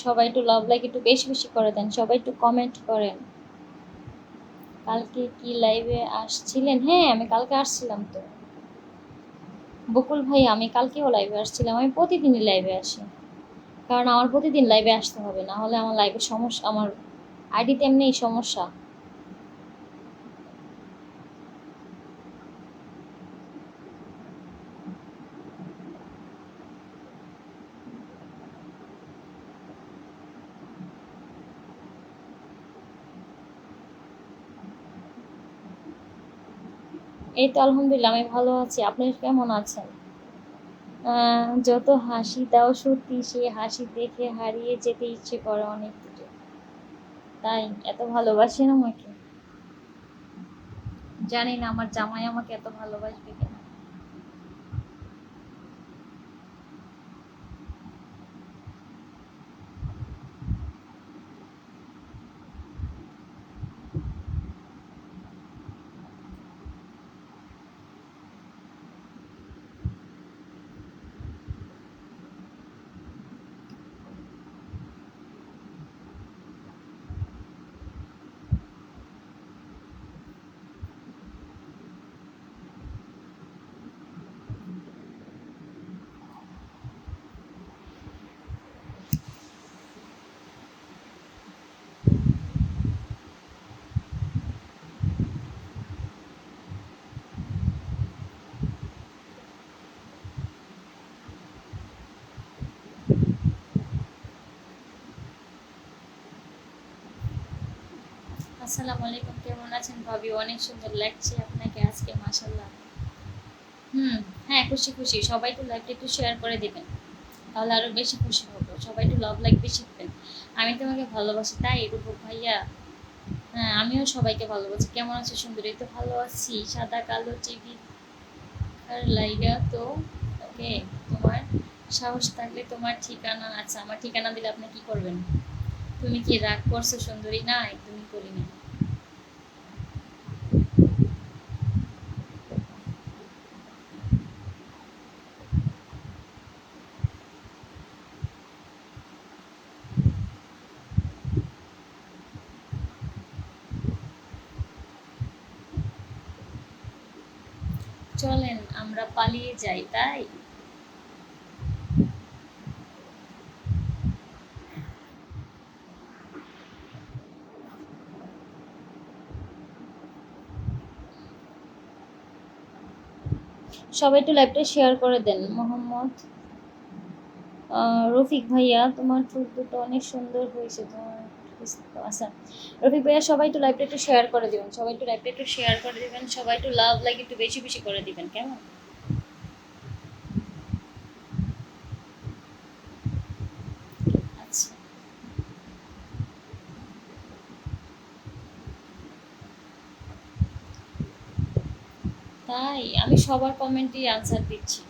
সবাই একটু লাভ লাইক একটু বেশি বেশি করে দেন, সবাই একটু কমেন্ট করেন। কালকে কি লাইভে আসছিলেন? হ্যাঁ, আমি কালকে আসছিলাম তো। বকুল ভাই, আমি কালকেও লাইভে আসছিলাম। আমি প্রতিদিনই লাইভে আসি, কারণ আমার প্রতিদিন লাইভে আসতে হবে, না হলে আমার লাইভে সমস্যা, আমার আইডিতে এমনিই সমস্যা। এই তো আলহামদুলিল্লাহ, আমি ভালো আছি। আপনি কেমন আছেন? যত হাসি দাও সত্যি, সে হাসি দেখে হারিয়ে যেতে ইচ্ছে করে অনেক দূরে। তাই এত ভালোবাসেন আমাকে? জানি না আমার জামাই আমাকে এত ভালোবাসবে কিনা। আসসালামু আলাইকুম, কেমন আছেন ভাবি? অনেক সুন্দর লাগছে আপনাকে আজকে, মাশাল্লাহ। হুম। হ্যাঁ, খুশি খুশি। সবাই তো লাইভটা একটু শেয়ার করে দিবেন, তাহলে আরো বেশি খুশি হবো। সবাই একটু লাভ লাইক বেশি দিবেন। আমি তোমাকে ভালোবাসি, তাই রূপক ভাইয়া। হ্যাঁ, আমিও সবাইকে ভালোবাসি। কেমন আছো সুন্দরী? তো ভালো আছি। সাদা কালো টিভি আর লাইগা তো। ওকে, তোমার সাহস থাকলে তোমার ঠিকানা, আচ্ছা আমার ঠিকানা দিলে আপনি কি করবেন? তুমি কি রাগ করছো সুন্দরী? না, একদমই করি না। চলেন আমরা পালিয়ে যাই, তাই। সবাই একটু লাইভটা শেয়ার করে দেন। মোহাম্মদ রফিক ভাইয়া, তোমার চুল দুটো অনেক সুন্দর হয়েছে তোমার। আচ্ছা, রফিক ভাইয়া, সবাই একটু লাইভটা একটু শেয়ার করে দিবেন, সবাই একটু লাইভটা একটু শেয়ার করে দিবেন, সবাই একটু লাভ লাইক একটু বেশি বেশি করে দিবেন, কেমন? আচ্ছা, তাই আমি সবার কমেন্টই আনসার দিচ্ছি।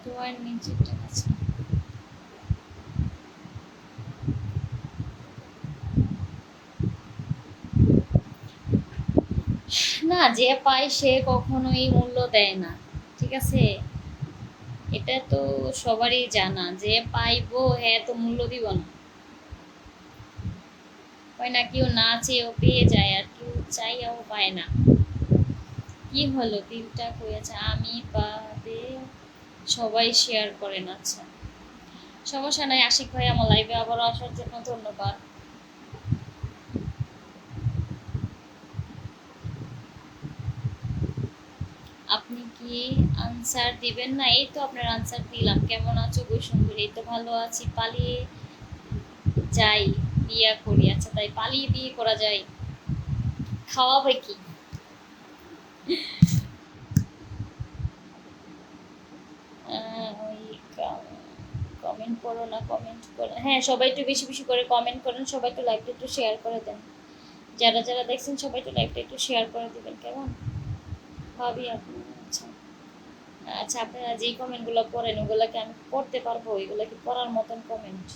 তোমার নিচেরটা আছে না, যে পায় সে কখনোই মূল্য দেয় না, ঠিক আছে? এটা তো সবারই জানা, যে পাইবো হ্যাঁ তো মূল্য দিব না। হয় না, কেউ না চেয়েও পেয়ে যায়, আর কেউ চাইয়াও পায় না। কি হলো, দিলটা কইয়াছে আমি বাদে সবাই শেয়ার করেন। আচ্ছা, সমস্যা নাই। আশিক ভাই, আমার লাইভে আবারও আসার জন্য ধন্যবাদ। আপনি কি আনসার দিবেন না? এই তো আপনার আনসার দিলাম। কেমন আছো গো সুন্দরী? এই তো ভালো আছি। পালিয়ে যাই, বিয়া করি। আচ্ছা, তাই পালিয়ে বিয়ে করা যায়? খাওয়াবে কি? ওই কমেন্ট করো না, কমেন্ট করো। হ্যাঁ, সবাই একটু বেশি বেশি করে কমেন্ট করেন, সবাই একটু লাইভটা একটু শেয়ার করে দেন। যারা যারা দেখছেন সবাই একটু লাইভটা একটু শেয়ার করে দেবেন, কেমন? ভাবি আপনি, আচ্ছা আচ্ছা, আপনারা যেই কমেন্টগুলো করেন ওগুলোকে আমি পড়তে পারবো? এগুলো কি পড়ার মতন কমেন্ট?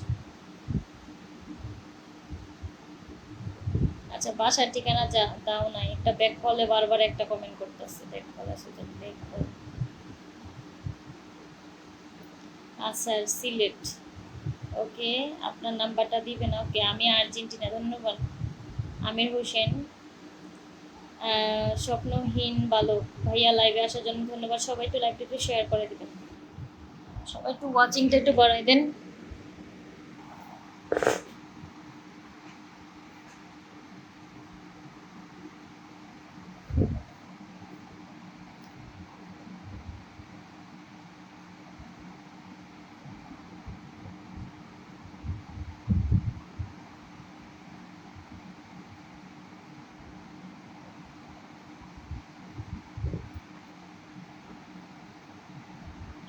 আচ্ছা, বাসার ঠিকানা দাও নাই, একটা ব্যাক কলে বারবার একটা কমেন্ট করতেছে, ব্যাক কল আছে, ব্যাক কল। আচ্ছা, সিলেট, ওকে, আপনার নাম্বারটা দিবেন। ওকে, আমি আর্জেন্টিনা, ধন্যবাদ। আমির হোসেন, স্বপ্নহীন বালক ভাইয়া, লাইভে আসার জন্য ধন্যবাদ। সবাই একটু লাইভটা একটু শেয়ার করে দিবেন, সবাই একটু ওয়াচিংটা একটু বাড়াই দেন।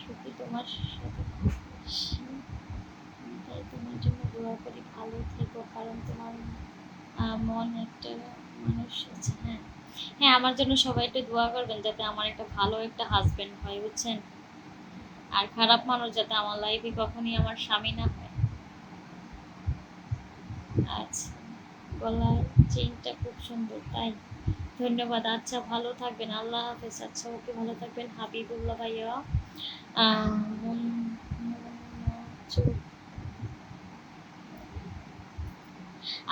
সত্যি তোমার সাথে খুশি, তাই তোমার জন্য দোয়া করি, ভালো থেকো, কারণ তোমার মন একটা মানুষ আছে। হ্যাঁ হ্যাঁ, আমার জন্য সবাই একটু দোয়া করবেন, যাতে আমার একটা ভালো একটা হাজবেন্ড হয়, বুঝছেন? আর খারাপ মানুষ যাতে আমার লাইফে কখনই আমার স্বামী না হয়। আচ্ছা, গলার চেইনটা খুব সুন্দর, তাই? ধন্যবাদ। আচ্ছা, ভালো থাকবেন, আল্লাহ হাফেজ। আচ্ছা, ওকে, ভালো থাকবেন হাবিবুল্লাহ ভাইয়া। আহ,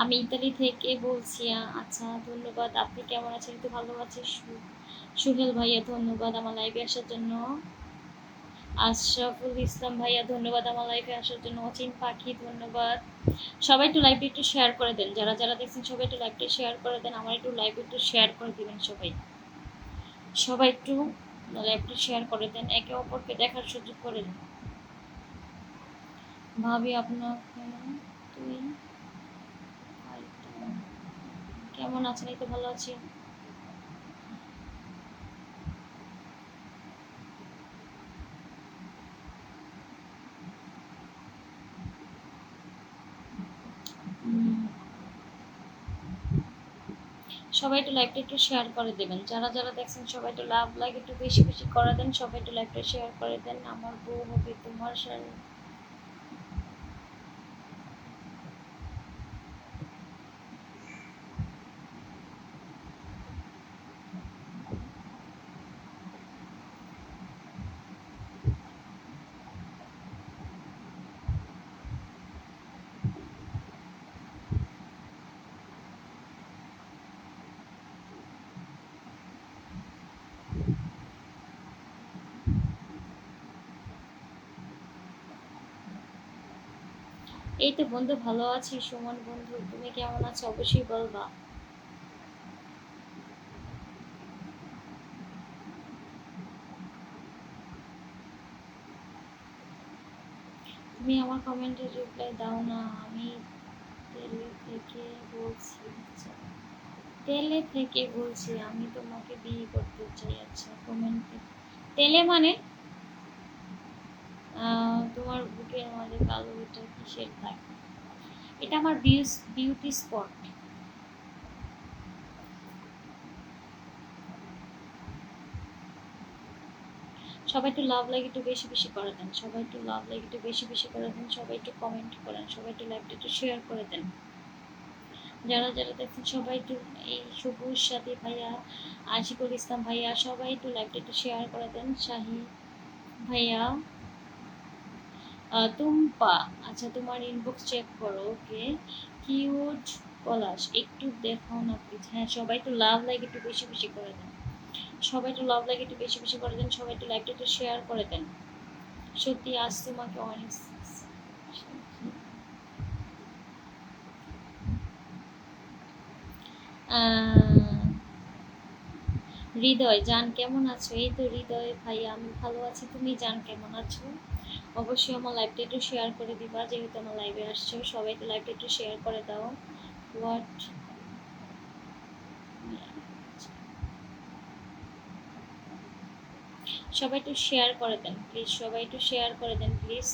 আমি ইতালি থেকে বলছি। আচ্ছা, ধন্যবাদ। আপনি কেমন আছেন? তো ভালো আছি। সুহেল ভাইয়া, ধন্যবাদ আমার লাইভে আসার জন্য। আশরাফুল ইসলাম ভাইয়া, ধন্যবাদ আমার লাইভে আসার জন্য। অচিন পাখি, ধন্যবাদ। সবাই একটু লাইভটা একটু শেয়ার করে দেন, যারা যারা দেখছেন সবাই একটু লাইভটা শেয়ার করে দেন, আমার একটু লাইভ একটু শেয়ার করে দিবেন সবাই। সবাই একটু লাইভটা শেয়ার করে দেন, একে অপরকে দেখার সুযোগ করে দেন। ভাবি আপনাকে, তুই কেমন আছেন? এই তো ভালো আছি। সবাই একটু লাইভটা একটু শেয়ার করে দেবেন, যারা যারা দেখছেন সবাই একটু লাভ লাইক একটু বেশি বেশি করে দেন, সবাই একটু লাইভটা শেয়ার করে দেন। আমার বউ হবে তোমার সাথে। এই তো বন্ধু, ভালো আছি। সুমন বন্ধু, তুমি কেমন আছো? অবশ্যই বলবা। তুমি আমার কমেন্টের রিপ্লাই দাও না। আমি তেলে থেকে বলছি। আচ্ছা, তেলে থেকে বলছি, আমি তোমাকে বিয়ে করতে চাই। আচ্ছা, কমেন্টে তেলে মানে তোমার বুকের মাঝে কালো, এটা কিসের দাগ? এটা আমার বিউটি স্পট। সবাই একটু লাভ লাইক একটু বেশি বেশি করে দেন, সবাই একটু লাভ লাইক একটু বেশি বেশি করে দেন, সবাই একটু কমেন্ট করেন, সবাই একটু লাইভটা একটু শেয়ার করে দেন। যারা যারা দেখছেন সবাই একটু, এই সবুজ সাথী ভাইয়া, আশিকুল ইসলাম ভাইয়া, সবাই একটু লাইভটা একটু শেয়ার করে দেন। শাহি ভাইয়া, তুম্পা, আচ্ছা তোমার ইনবক্স চেক করো, ওকে। কিউট পলাশ, একটু দেখাও না প্লিজ। হ্যাঁ, সবাই একটু লাভ লাইক একটু বেশি বেশি করে দেন, সবাই একটু লাভ লাইক একটু বেশি বেশি করে দেন, সবাই একটু লাইভটা একটু শেয়ার করে দেন। সত্যি আজ তোমাকে অনেক হৃদয় জান, কেমন আছো? এই তো হৃদয় ভাইয়া, আমি ভালো আছি। তুমি জান কেমন আছো? অবশ্যই আমার লাইভটা একটু শেয়ার করে দিবা, যেহেতু আমার লাইভে আসছো। সবাই একটু লাইভটা একটু শেয়ার করে দাও। হোয়াট, সবাই একটু শেয়ার করে দেন প্লিজ, সবাই একটু শেয়ার করে দেন প্লিজ।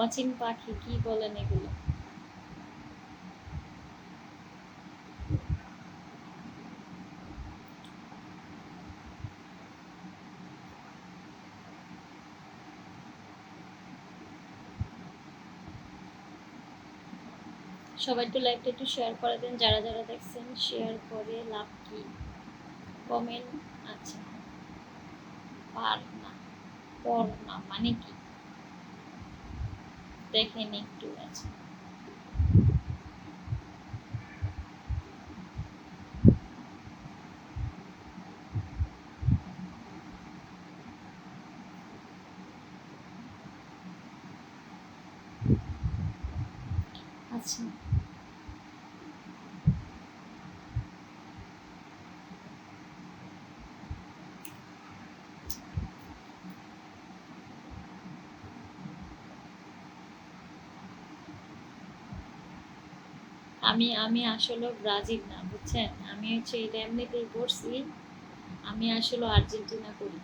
অচিন পাখি কি বলেন এগুলো? সবাই একটু লাইভটা একটু শেয়ার করে দেন, যারা যারা দেখছেন শেয়ার করে লাভ কি? কমেন্ট। আচ্ছা, পার না, পর না মানে কি দেখেন একটু। আচ্ছা আচ্ছা। আমি আমি আসলে ব্রাজিল না, বুঝছেন, আমি হচ্ছে এটা এমনিতেই করছি। আমি আসলে আর্জেন্টিনা করি।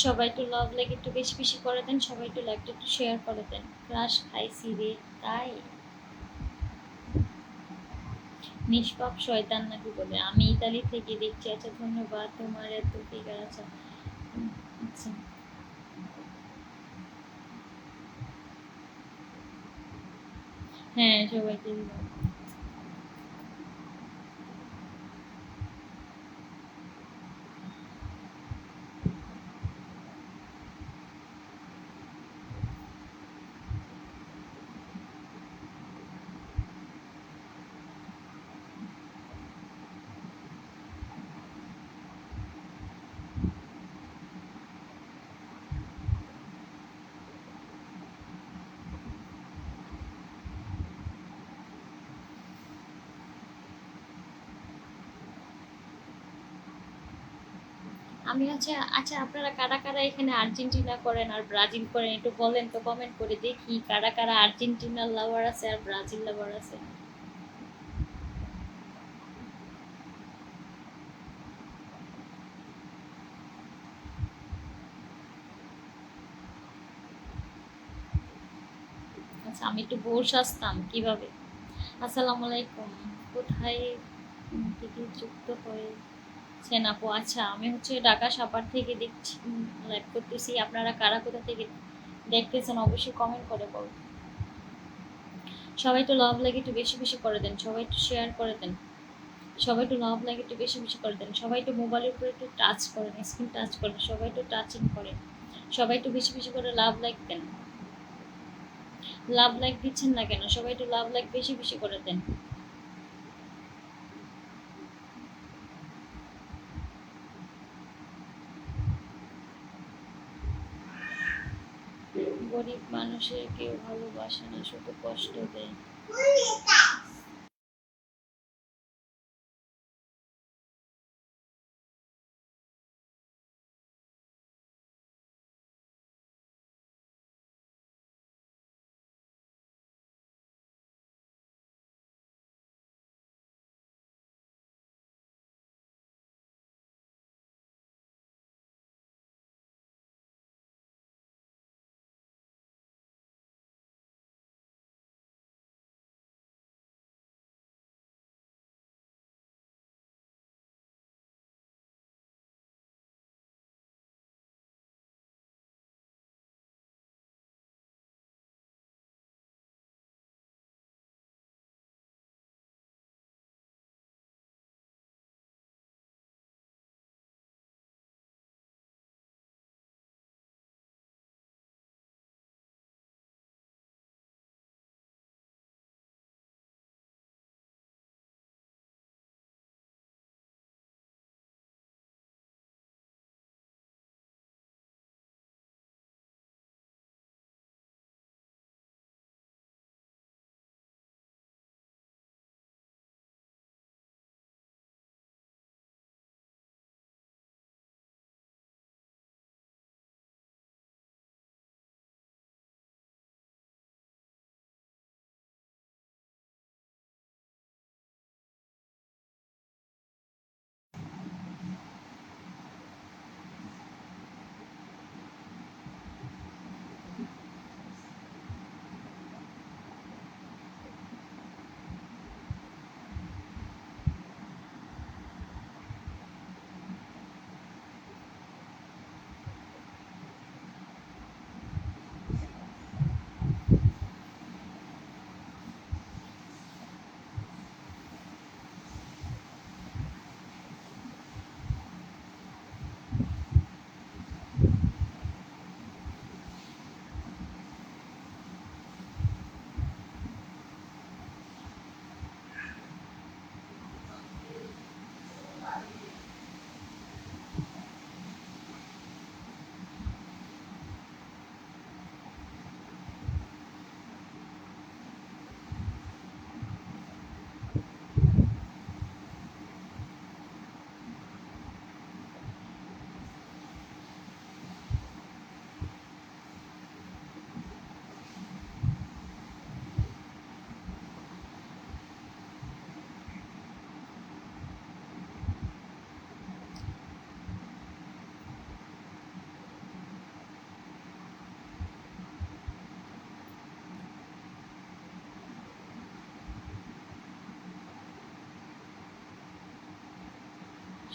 সবাই একটু লাভ লাইক একটু বেশি বেশি করে দেন, সবাই একটু লাইকটা একটু শেয়ার করে দেন। ক্রাশ খাইছি রে, তাই? নিষ্পাপ শয়তান নাকি বলে? আমি ইতালি থেকে দেখছি। আচ্ছা ধন্যবাদ, তোমার এত ফিগার। আচ্ছা আচ্ছা। হ্যাঁ সবাইকে দিলাম। আমি হচ্ছে, আচ্ছা আপনারা কারা কারা এখানে আর্জেন্টিনা করেন আর ব্রাজিল করেন একটু বলেন তো, কমেন্ট করে দেখি কারা কারা আর্জেন্টিনার লাভার আছে আর ব্রাজিল লাভার আছে। আচ্ছা আমি একটু বোর সাজতাম কিভাবে? আসসালামু আলাইকুম। কোথায় থেকে যুক্ত হয়েছেন আপু? আচ্ছা আমি হচ্ছে ঢাকা সাভার থেকে দেখছি, লাইভ করতেছি। আপনারা কারা কোথা থেকে দেখতেছেন অবশ্যই কমেন্ট করে বলুন। সবাই একটু লাভ লাগে একটু বেশি বেশি করে দেন, সবাই একটু শেয়ার করে দেন, সবাই একটু লাভ লাগে একটু বেশি বেশি করে দেন, সবাই একটু মোবাইলের উপরে একটু টাচ করেন, স্ক্রিন টাচ করেন, সবাই একটু টাচিং করেন, সবাই একটু বেশি বেশি করে লাভ লাইক দেন। লাভ লাইক দিচ্ছেন না কেন? সবাই একটু লাভ লাইক বেশি বেশি করে দেন। গরিব মানুষের কেউ ভালোবাসে না, শুধু কষ্ট দেয়।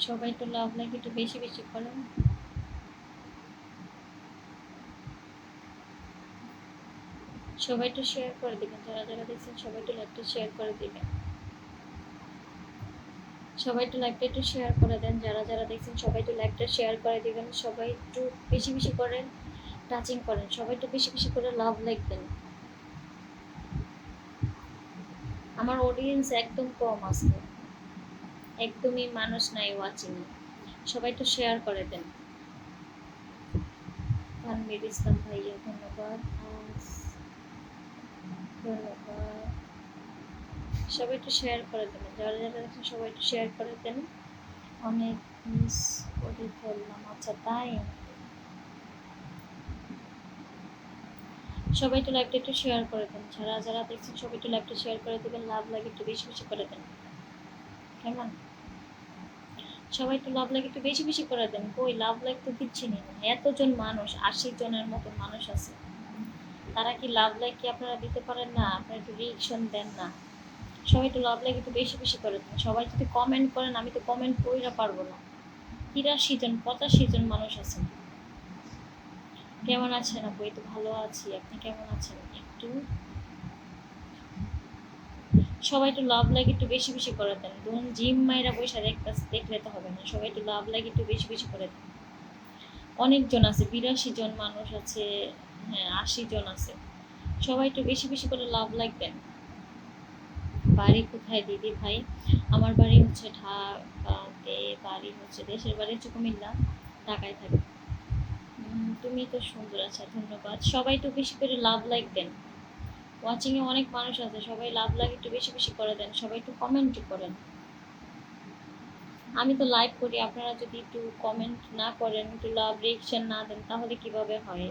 সবাই তো লাভ লাইক একটু বেশি বেশি করেন। সবাই একটু শেয়ার করে দিবেন, যারা যারা দেখছেন সবাই একটু লাইভটা শেয়ার করে দিবেন। সবাই একটু লাইভটা একটু শেয়ার করে দেন, যারা যারা দেখছেন সবাই একটু লাইভটা শেয়ার করে দিবেন। সবাই একটু বেশি বেশি করেন, টাচিং করেন, সবাই একটু বেশি বেশি করে লাভ লাইক দেন। আমার অডিয়েন্স একদম কম আছে, একদমই মানুষ নাই ওয়াচিং। সবাই একটু শেয়ার করে দেন। তানভীর ইসলাম ভাইয়া ধন্যবাদ, ধন্যবাদ। সবাই একটু শেয়ার করে দেবেন, যারা যারা দেখছেন সবাই একটু শেয়ার করে দেন। অনেক মিস করে ফেললাম, আচ্ছা তাই। সবাই একটু লাইভটা একটু শেয়ার করে দেন, যারা যারা দেখছেন সবাই একটু লাইভটা শেয়ার করে দেবেন, লাভ লাগে একটু বেশি বেশি করে দেন, কেমন? সবাই একটু লাভ লাগে একটু বেশি বেশি করে দেন। কই লাভ লাইক তো দিচ্ছি না, এতজন মানুষ, 80 জনের মতো মানুষ আছে, তারা কি লাভ লাইক কি আপনারা দিতে পারেন না? আপনারা একটু রিঅ্যাকশন দেন না। সবাই একটু লাভ লাইক একটু বেশি বেশি করে দেন। সবাই যদি কমেন্ট করেন, আমি তো কমেন্ট কইরা পারবো না। 83 জন 85 জন মানুষ আছেন। কেমন আছেন আপু? এই তো ভালো আছি, আপনি কেমন আছেন? একটু সবাই একটু লাভ লাইক একটু বেশি বেশি করে দেন। ধরুন জিম মাইরা পয়সা দেখলে তো হবে না, সবাই একটু লাভ লাইক একটু বেশি বেশি করে দেন। অনেকজন আছে, 82 জন মানুষ আছে, হ্যাঁ 80 জন আছে। সবাই একটু বেশি বেশি করে লাভ লাইক দেন। বাড়ি কোথায় দিদি ভাই? আমার বাড়ি হচ্ছে ঢাকাতে, বাড়ি হচ্ছে দেশের বাড়ি হচ্ছে কুমিল্লা, ঢাকায় থাকি। তুমি তো সুন্দর, আচ্ছা ধন্যবাদ। সবাই একটু বেশি করে লাভ লাইক দেন। ওয়াচিংয়ে অনেক মানুষ আছে, সবাই লাভ লাইক একটু বেশি বেশি করে দেন। সবাই একটু কমেন্ট করেন। আমি তো লাইভ করি, আপনারা যদি একটু কমেন্ট না করেন, একটু লাভ রিঅ্যাকশন না দেন, তাহলে কিভাবে হয়?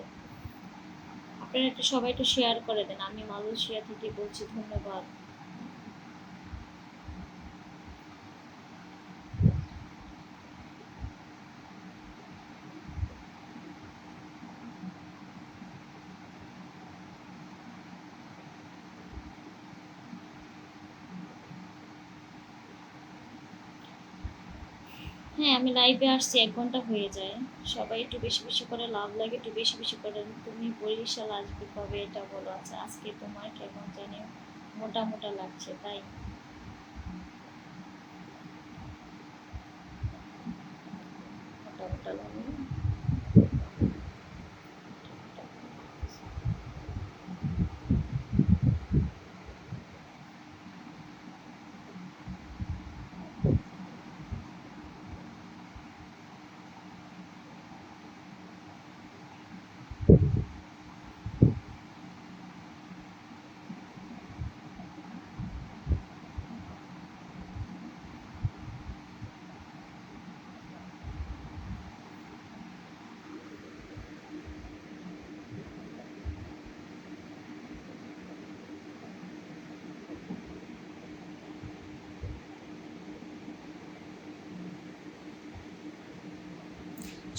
আপনারা একটু সবাই একটু শেয়ার করে দেন। আমি মালয়েশিয়া থেকে বলছি, ধন্যবাদ। হ্যাঁ আমি লাইভে আসছি, 1 ঘন্টা হয়ে যায়। সবাই একটু বেশি বেশি করে লাভ লাগে একটু বেশি বেশি করে। তুমি বরিশাল আসবে কবে এটা বলো। আচ্ছা আজকে তোমার কেমন জানি মোটা মোটা লাগছে, তাই? মোটা মোটা লাগে না?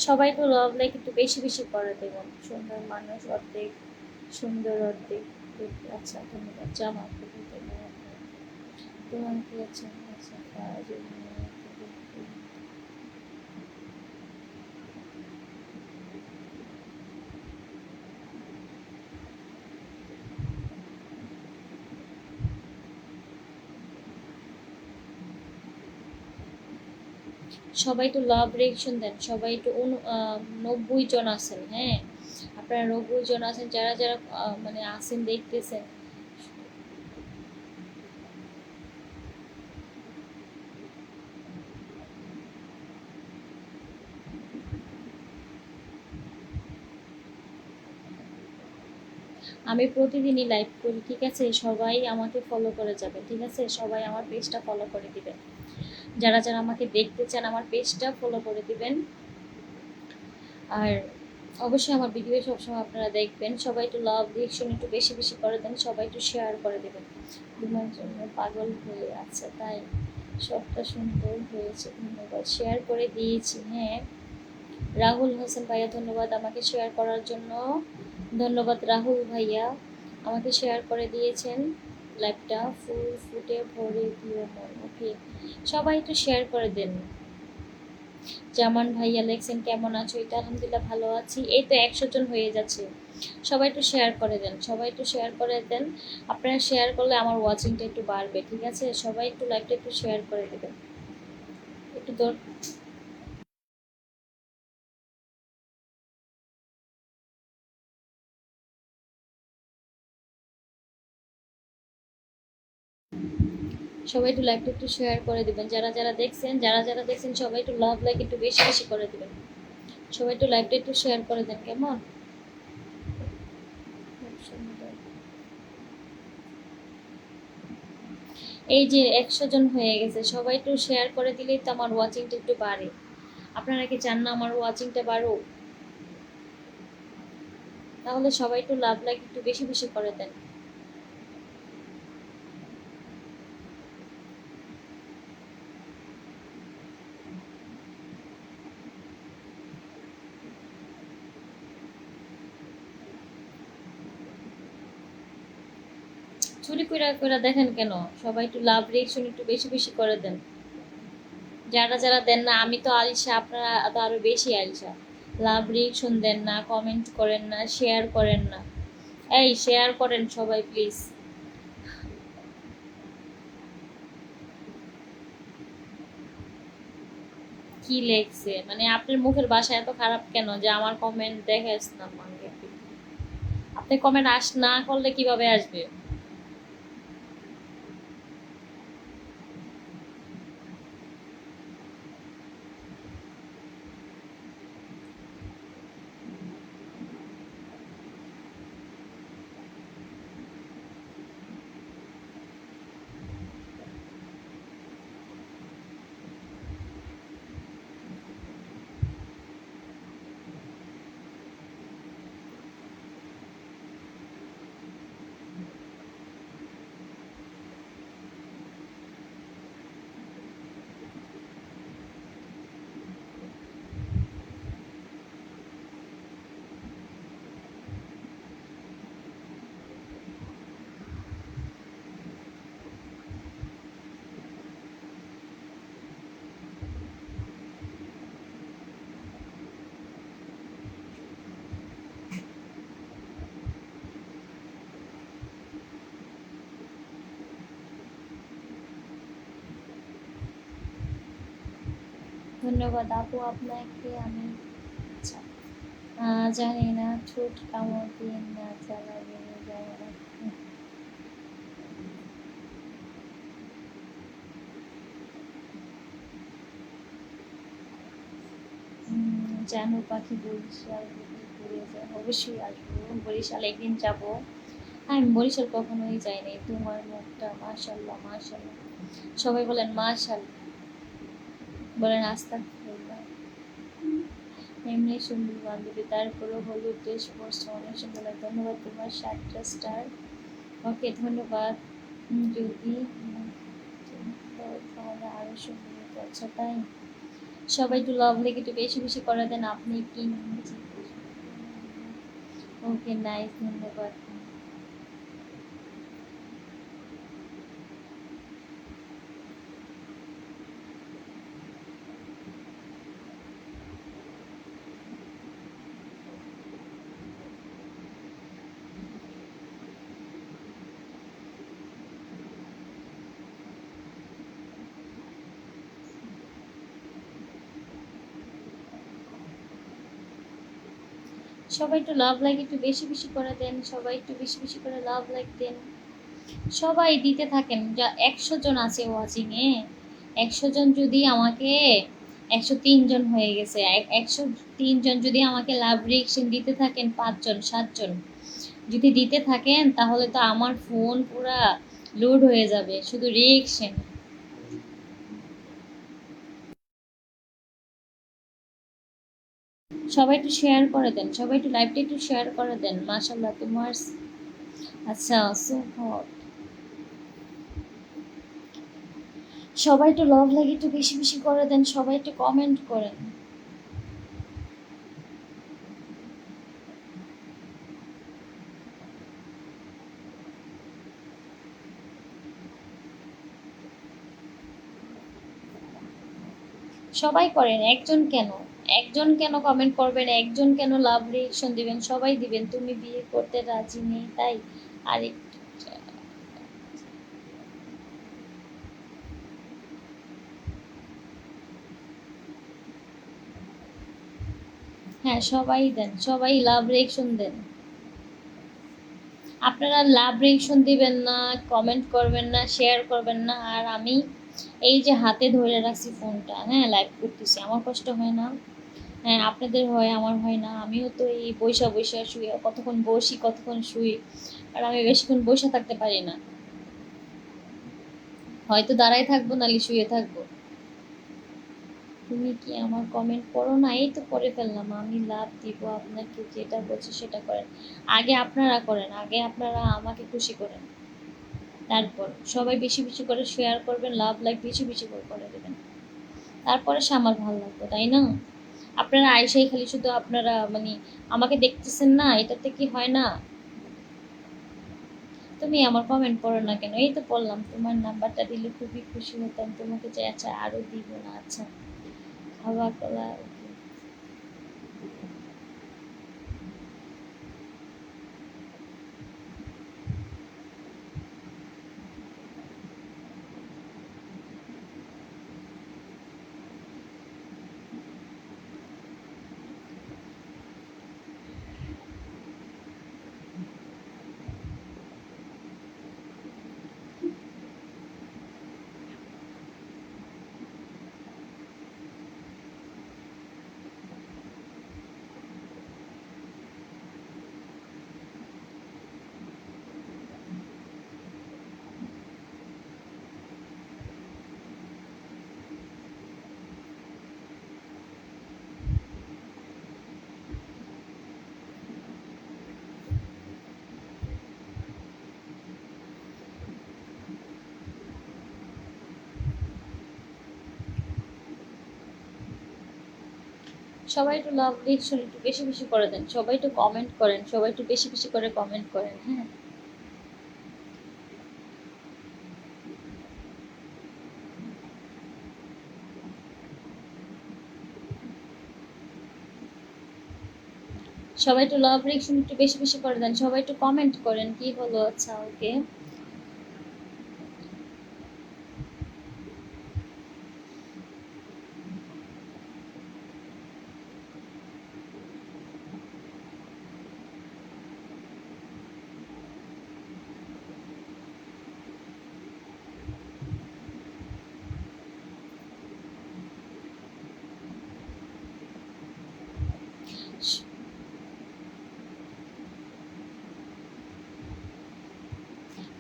সবাই তো লাভ লাইক একটু বেশি বেশি করে দেবেন। সুন্দর মানুষ অর্ধেক, সুন্দর অর্ধেক। আচ্ছা ধন্যবাদ। জামা তোমার কি আছে? আচ্ছা কাজ সবাই একটু লাভ রিঅ্যাকশন দেন। সবাই একটু 90 জন আছেন, হ্যাঁ আপনারা 90 জন আছেন, যারা যারা মানে আছেন দেখতেছেন। আমি প্রতিদিনই লাইভ করি, ঠিক আছে? সবাই আমাকে ফলো করে যাবেন, ঠিক আছে? সবাই আমার পেজটা ফলো করে দিবেন। যারা যারা আমাকে দেখতে চান আমার পেজটা ফলো করে দিবেন। আর অবশ্যই আমার ভিডিও সবসময় আপনারা দেখবেন। সবাই একটু লাভ রিঅ্যাকশন একটু বেশি বেশি করে দেন, সবাই একটু শেয়ার করে দেবেন। তোমার জন্য পাগল হয়ে আছে, তাই? সবটা সুন্দর হয়েছে, ধন্যবাদ। শেয়ার করে দিয়েছি, হ্যাঁ। রাহুল হোসেন ভাইয়া ধন্যবাদ আমাকে শেয়ার করার জন্য। ধন্যবাদ রাহুল ভাইয়া, আমাকে শেয়ার করে দিয়েছেন। লাইভটা ফুল ফুটে ভরে দিও মন। ওকে সবাই একটু শেয়ার করে দেন। জামান ভাইয়া লেখছেন কেমন আছো? এটা আলহামদুলিল্লাহ ভালো আছি। এই তো 100 জন হয়ে যাচ্ছে। সবাই একটু শেয়ার করে দেন, সবাই একটু শেয়ার করে দেন। আপনারা শেয়ার করলে আমার ওয়াচিংটা একটু বাড়বে, ঠিক আছে? সবাই একটু লাইভটা একটু শেয়ার করে দেবেন। একটু সবাই একটু লাইভটা একটু শেয়ার করে দিবেন। যারা যারা দেখছেন সবাই একটু লাভ লাইক একটু বেশি বেশি করে দিবেন। সবাই একটু লাইভটা একটু শেয়ার করে দেন, কেমন? এই যে 100 জন হয়ে গেছে, সবাই একটু শেয়ার করে দিলেই তো আমার ওয়াচিংটা একটু বাড়ে। আপনারা কি চান না আমার ওয়াচিংটা বাড়ুক? তাহলে সবাই একটু লাভ লাইক একটু বেশি বেশি করে দেন। চুরি কইরা কইরা দেখেন কেন? সবাই একটু লাভ রিয়েকশন একটু বেশি বেশি করে দেন। যারা যারা দেন না, আমি তো আলিশা, আপনারা তো আরো বেশি আলিশা। লাভ রিয়েকশন দেন না, কমেন্ট করেন না, শেয়ার করেন না। এই শেয়ার করেন সবাই প্লিজ। কি লেখছে মানে আপনার মুখের ভাষা এত খারাপ কেন যে আমার কমেন্ট দেখাস না? মানে আপনি কমেন্ট না করলে কিভাবে আসবে? ধন্যবাদ আপু, আপনাকে আমি আচ্ছা, জানি না ঠোঁট কামড় দিন না চালা বেড়ে যায়। জানু পাখি বরিশাল যদি ঘুরে যায়, অবশ্যই আসবো। বরিশাল একদিন যাব। আমি বরিশাল কখনোই যাইনি। তোমার মুখটা মাশাল্লাহ মাশাল্লাহ। সবাই বলেন মাশাল্লাহ, বলেন আস্তাগফিরুল্লাহ। এমনি সুন্দর বান্ধবী, তারপরে হলুদ ড্রেস পরছো, অনেক সুন্দর লাগে। ধন্যবাদ, তোমার 7টা স্টার। ওকে ধন্যবাদ। যদি তাহলে আরো সুন্দর হতো। আচ্ছা তাই? সবাই একটু লাভ লেগে একটু বেশি বেশি করে দেন। আপনি কি ওকে নাইস, ধন্যবাদ। সবাই একটু লাভ লাইক একটু বেশি বেশি করে দেন। সবাই একটু বেশি বেশি করে লাভ লাইক দেন। সবাই দিতে থাকেন। যা 100 জন আছে ওয়াচিং এ, 100 জন যদি আমাকে 103 জন হয়ে গেছে। 103 জন যদি আমাকে লাভ রিয়েকশন দিতে থাকেন, 5 জন 7 জন যদি দিতে থাকেন, তাহলে তো আমার ফোন পুরা লোড হয়ে যাবে শুধু রিয়েকশন। সবাই একটু শেয়ার করে দেন, সবাই একটু লাইভটা একটু শেয়ার করে দেন। মাশাল্লাহ তোমার আচ্ছা সো হট। সবাই একটু লাভ লাগে একটু বেশি বেশি করে দেন, সবাই একটু কমেন্ট করেন। সবাই করেন, একজন কেন? একজন কেন কমেন্ট করবেন, একজন কেন লাভ রিয়েকশন দিবেন? সবাই দিবেন। তুমি বিয়ে করতে রাজি নেই তাই? আরে হ্যাঁ, সবাই দেন, সবাই লাভ রিয়েকশন দেন। আপনারা লাভ রিয়েকশন দিবেন না, কমেন্ট করবেন না, শেয়ার করবেন না, আর আমি এই যে হাতে ধরে রাখছি ফোনটা, হ্যাঁ লাইভ করতেছি, আমার কষ্ট হয় না? হ্যাঁ, আপনাদের হয়, আমার হয় না? আমিও তো এই বৈশা বৈশা শুয়ে কতক্ষণ বসি, কতক্ষণ শুই, আর আমি বেশিক্ষণ বসে থাকতে পারি না। হয়তো দাঁড়ায় থাকবো, নাহলে শুয়ে থাকবো। তুমি কি আমার কমেন্ট পড়ো না? এই তো পড়ে ফেললাম, আমি লাভ দিব আপনাকে, যেটা বলছি সেটা করেন। আগে আপনারা করেন, আগে আপনারা আমাকে খুশি করেন, তারপর সবাই বেশি বেশি করে শেয়ার করবেন, লাভ লাইক বেশি বেশি করে দেবেন, তারপরে সে আমার ভালো লাগবে, তাই না? আপনারা আইসাই খালি শুধু আপনারা মানে আমাকে দেখতেছেন না, এটাতে কি হয় না? তুমি আমার কমেন্ট পড়ো না কেন? এই তো পড়লাম, তোমার নাম্বারটা দিলে খুবই খুশি হতাম, তোমাকে যে আচ্ছা আরো দিব না, আচ্ছা খাওয়া কলা। সবাই একটু লাভ রিয়েকশন একটু বেশি বেশি করে দেন, সবাই একটু কমেন্ট করেন, সবাই একটু বেশি বেশি করে কমেন্ট করেন, হ্যাঁ। সবাই একটু লাভ রিয়েকশন একটু বেশি বেশি করে দেন, সবাই একটু কমেন্ট করেন, কি হলো? আচ্ছা, ওকে।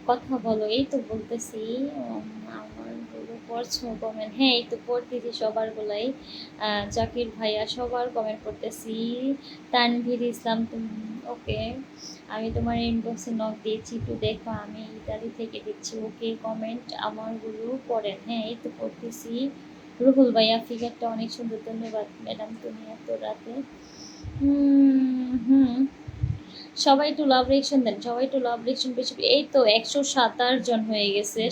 কথা বলো, এই তো বলতেছি। আমার গুলো পড়ছো কমেন্ট? হ্যাঁ, এই তো পড়তেছি সবার গুলাই। জাকির ভাইয়া সবার কমেন্ট পড়তেছি। তানভীর ইসলাম, তুমি ওকে। আমি তোমার ইনবক্সে নক দিয়েছি, একটু দেখো, আমি ইতালি থেকে দেখছি। ওকে, কমেন্ট আমার গুলো পড়েন। হ্যাঁ, এই তো পড়তেছি। রুহুল ভাইয়া ফিগারটা অনেক সুন্দর, ধন্যবাদ ম্যাডাম, তুমি এত রাতে। হুম হুম। সবাই একটু লাভ রিয়েকশন দেন, সবাই একটু লাভ রিয়েকশন বেশি। এই তো 127 জন হয়ে গেছে,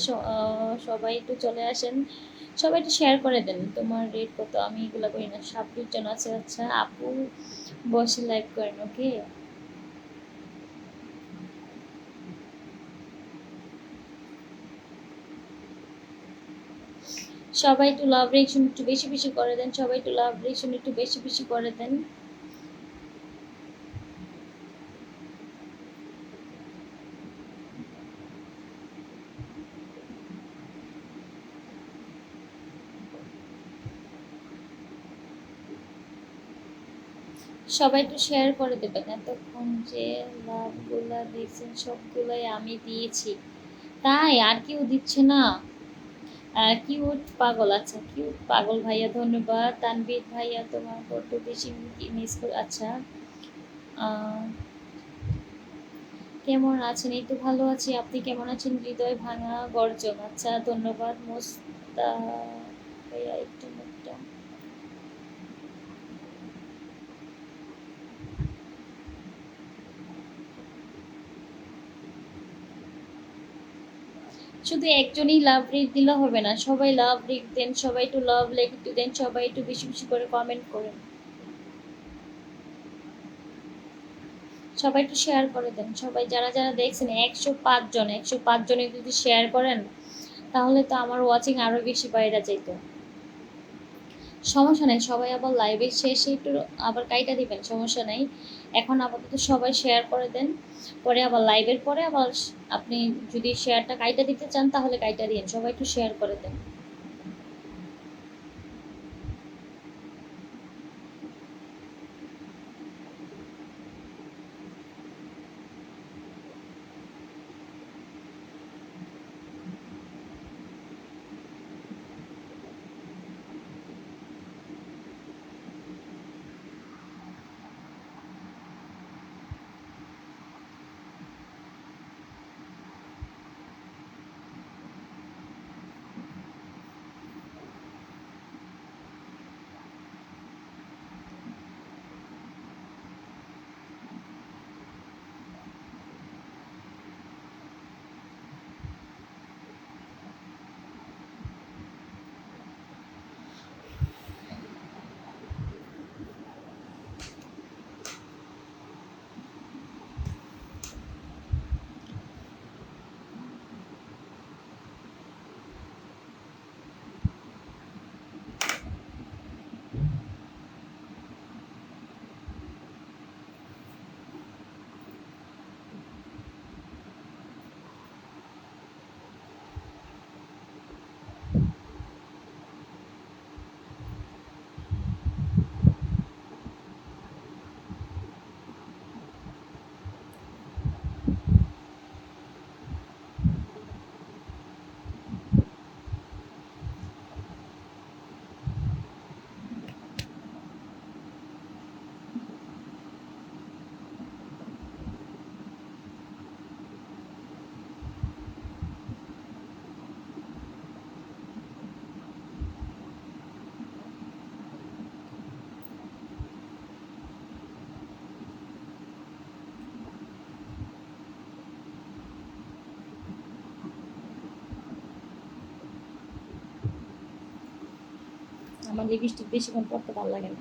সবাই একটু চলে আসেন, সবাই একটু শেয়ার করে দেন। তোমার রেট কত? আমি এগুলো করি না। 26 জন আছে, আচ্ছা আপু বসে লাইভ করেন, ওকে। সবাই একটু লাভ রিয়েকশন একটু বেশি বেশি করে দেন, সবাই একটু লাভ রিয়েকশন একটু বেশি বেশি করে দেন। সবাই একটু শেয়ার করে দেবেন। এতক্ষণ যে লাভগুলা দিয়েছেন সবগুলাই আমি দিয়েছি, তাই আর কেউ দিচ্ছে না? কিউট পাগল, আচ্ছা কিউট পাগল ভাইয়া ধন্যবাদ। তানভীর ভাইয়া তোমার বড্ড বেশি মিস করে, আচ্ছা। আহ, কেমন আছেন? এই তো ভালো আছি, আপনি কেমন আছেন? হৃদয় ভাঙা গর্জন, আচ্ছা ধন্যবাদ। মোস্তা ভাইয়া একটু মুখটা, শুধু একজনই লাভ রিক দিলে হবে না, সবাই লাভ রিক দেন, সবাই একটু লাভ লেখ একটু দেন, সবাই একটু বেশি বেশি করে কমেন্ট করেন, সবাই একটু শেয়ার করে দেন। সবাই যারা যারা দেখছেন 105 জন, 105 জনে যদি শেয়ার করেন তাহলে তো আমার ওয়াচিং আরো বেশি বাইরে যাইত। সমস্যা নেই, সবাই আবার লাইভে শেষে একটু আবার কাইটা দিবেন, সমস্যা নেই। এখন আপাতত সবাই শেয়ার করে দেন, পরে আবার লাইভের পরে আবার আপনি যদি শেয়ারটা কাইটা দিতে চান তাহলে কাইটা দিন, সবাই একটু শেয়ার করে দেন। আমার লিপস্টিক বেশিক্ষণ পরতে ভালো লাগে না।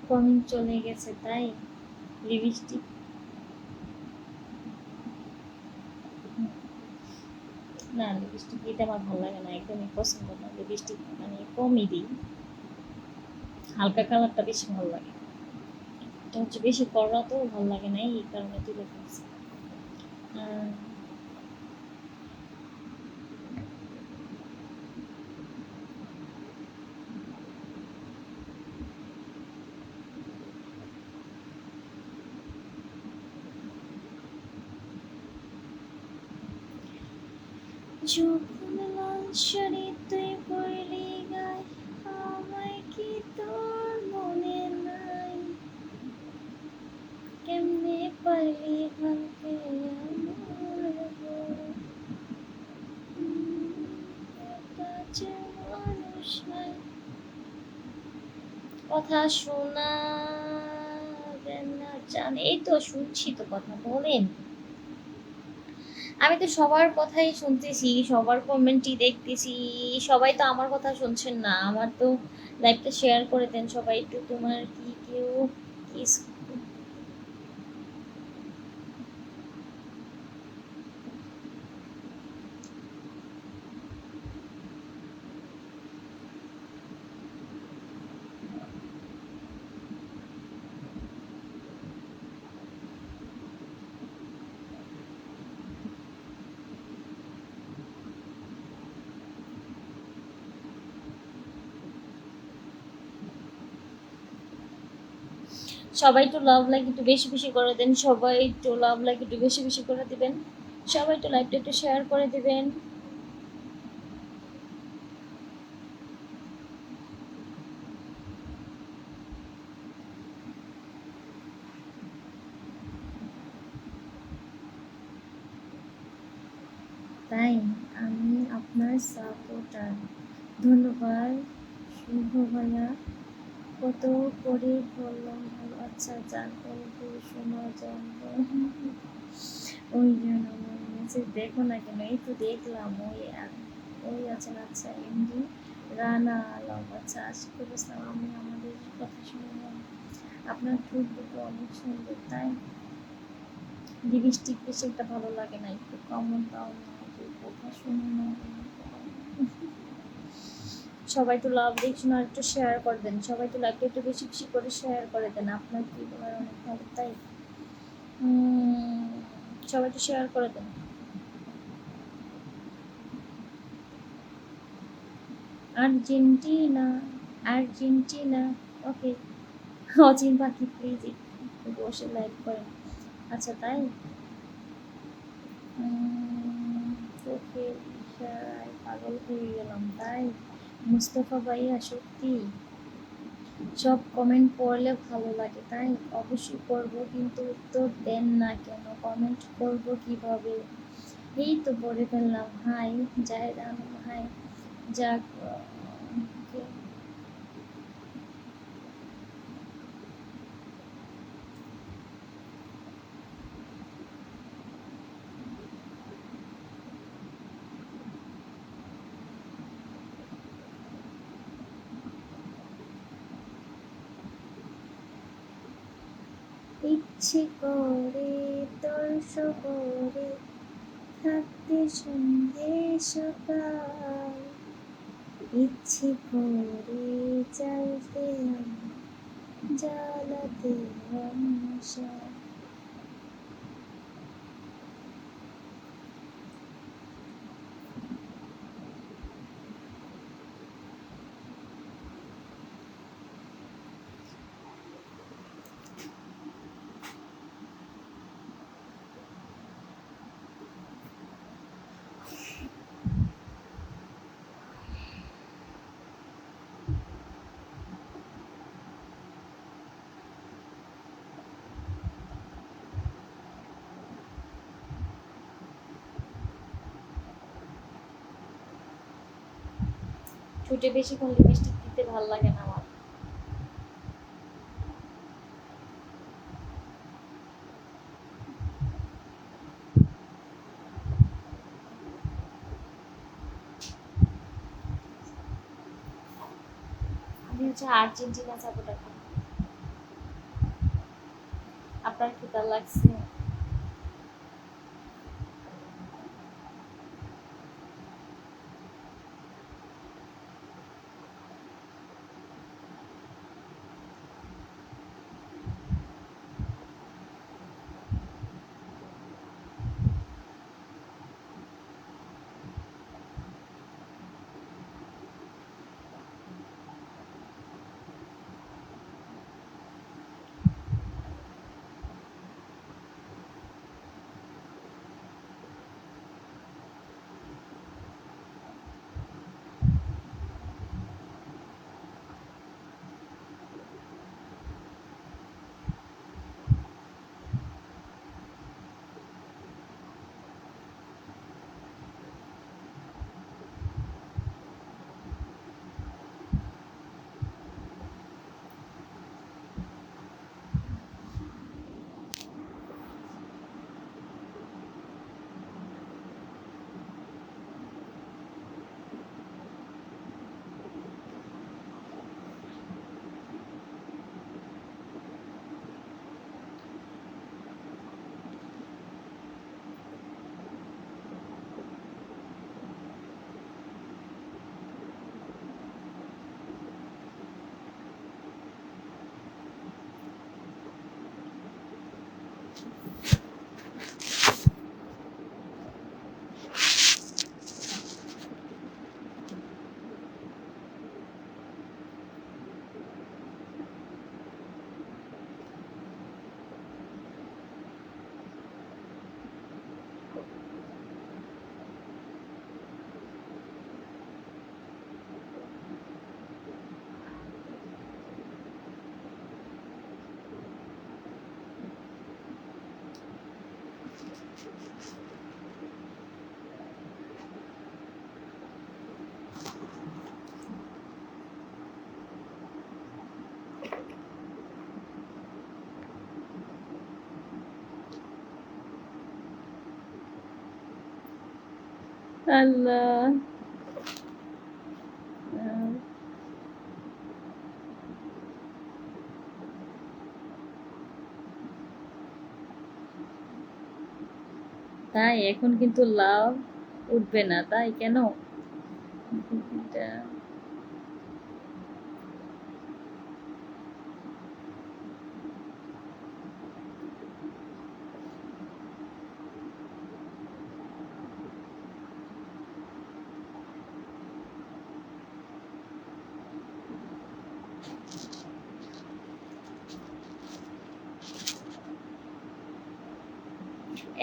কমেন্ট চলে গেছে তাই লিপস্টিক, না লিপস্টিক এটা আমার ভালো লাগে না, একদমই পছন্দ না লিপস্টিক, মানে কমই দিই, হালকা কালারটা বেশি ভালো লাগে। এটা হচ্ছে বেশি কড়া তো ভালো লাগে না, এই কারণে তুলে ফেলছি। যখন লাল শাড়ি তুই পরলি গায়ে, আমায় কি তোর মনে নাই? কেমনে পারলি ভাঙতে আমার ঘর? এটা যে মানুষ নয়। কথা শোনাবেন না জান, এই তো শুনছি তো, কথা বলেন। আমি তো সবার কথাই শুনতেছি, সবার কমেন্টই দেখতেছি। সবাই তো আমার কথা শুনছেন না। আমার তো লাইভটা শেয়ার করে দেন সবাই একটু। তোমার কি কেউ কিস? সবাই একটু লাভ লাইক একটু বেশি বেশি করে দেন, সবাই একটু লাভ লাইক একটু বেশি বেশি করে দিবেন, সবাই একটু লাইভটা একটু শেয়ার করে দিবেন। তাই আমি আপনার সাপোর্টার। ধন্যবাদ শুভ ভাইয়া। কত করে বললাম ভালো, আচ্ছা জান বলবো শোনা জানবো। ওই জন্য মেসেজ দেখো না কেন? এই তো দেখলাম, ওই আছেন। আচ্ছা এমডি রানা আলম, আচ্ছা আশিকুল ইসলাম, আমি আমাদের কথা শুনলাম। আপনার ঠোঁট দুটো অনেক সুন্দর। তাই লিপস্টিক বেশি একটা ভালো লাগে না, একটু কমন দাও না, যে কথা শুনে না। সবাই তো লাভ দেখছেন, আর একটু শেয়ার করে দেন, সবাই তো লাইভটা একটু বেশি বেশি করে শেয়ার করে দেন। আপনার কি বলার অনেক ভালো, তাই সবাই একটু শেয়ার করে দেন। Argentina, Argentina. ওকে, অচিন পাখি প্লিজ একটু বসে লাইভ করেন। আচ্ছা তাই চোখের ইশারায় পাগল হয়ে গেলাম। তাই মুস্তফা ভাইয়া সত্যি সব কমেন্ট পড়লে ভালো লাগে, তাই অবশ্যই করবো, কিন্তু উত্তর দেন না কেন? কমেন্ট করব কিভাবে? এই তো পড়ে ফেললাম। Hi Zahed Alam, hi. যাক ইচ্ছে করে তোর শহরে থাকতে সন্ধে সকাল, ইচ্ছে করে চাইতে জ্বালাতে মশা। ছুটে বেশিক্ষণ লিপস্টিক দিতে ভালো লাগে না আমার। আমি হচ্ছে আর্জেন্টিনা সাপোর্টার। আপনার কি তা লাগছে? আল্লাহ। তাই এখন কিন্তু লাভ উঠবে না, তাই কেন? এটা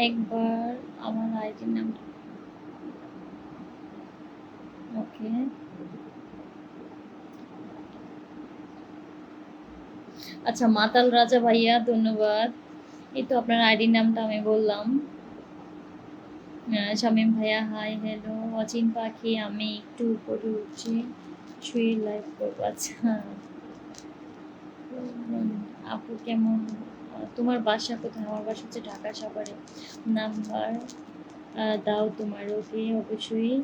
একবার আমার আইডির নাম, ওকে। আচ্ছা, মাতাল রাজা ভাইয়া ধন্যবাদ। এই তো আপনার আইডির নামটা আমি বললাম। শামীম ভাইয়া হাই হ্যালো। অচিন পাখি আমি একটু উপরে উঠছি, শুয়ে লাইভ করবো। আচ্ছা আপু কেমন? তোমার বাসা কোথায়? আমার বাসা হচ্ছে ঢাকা সাভারে। নাম্বার দাও তোমার। ওকে অবশ্যই।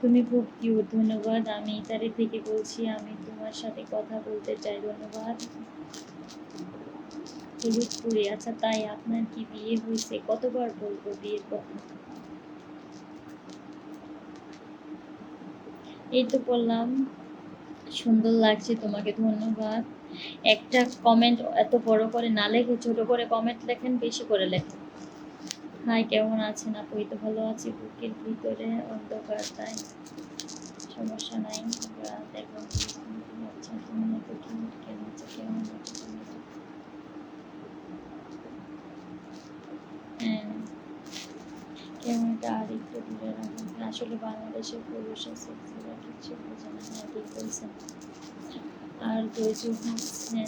তুমি খুব কিউট, ধন্যবাদ। আমি ইতালি থেকে বলছি, আমি তোমার সাথে কথা বলতে চাই। ধন্যবাদ। হলুদপুরে, আচ্ছা তাই আপনার কি বিয়ে হয়েছে? কতবার বলবো বিয়ের কথা? এই তো বললাম, সুন্দর লাগছে তোমাকে, ধন্যবাদ। একটা কমেন্ট এত বড় করে না লেখে ছোট করে কমেন্ট লেখেন, বেশি করে লেখেন। হাই কেমন আছেন আপু? এই তো ভালো আছি, বুকের ভিতরে অন্ধকার, তাই সমস্যা নাই। দেখো আচ্ছা তুমি এত কিউট কেন? আচ্ছা কেমন আছো তুমি? হ্যাঁ ক্যামেরাটা আর একটু দূরে রাখুন। আসলে বাংলাদেশের পুরুষের সেক্সিরা কিছু বোঝে না। হ্যাঁ ঠিক বলছেন। আর ধৈর্য হচ্ছেন না,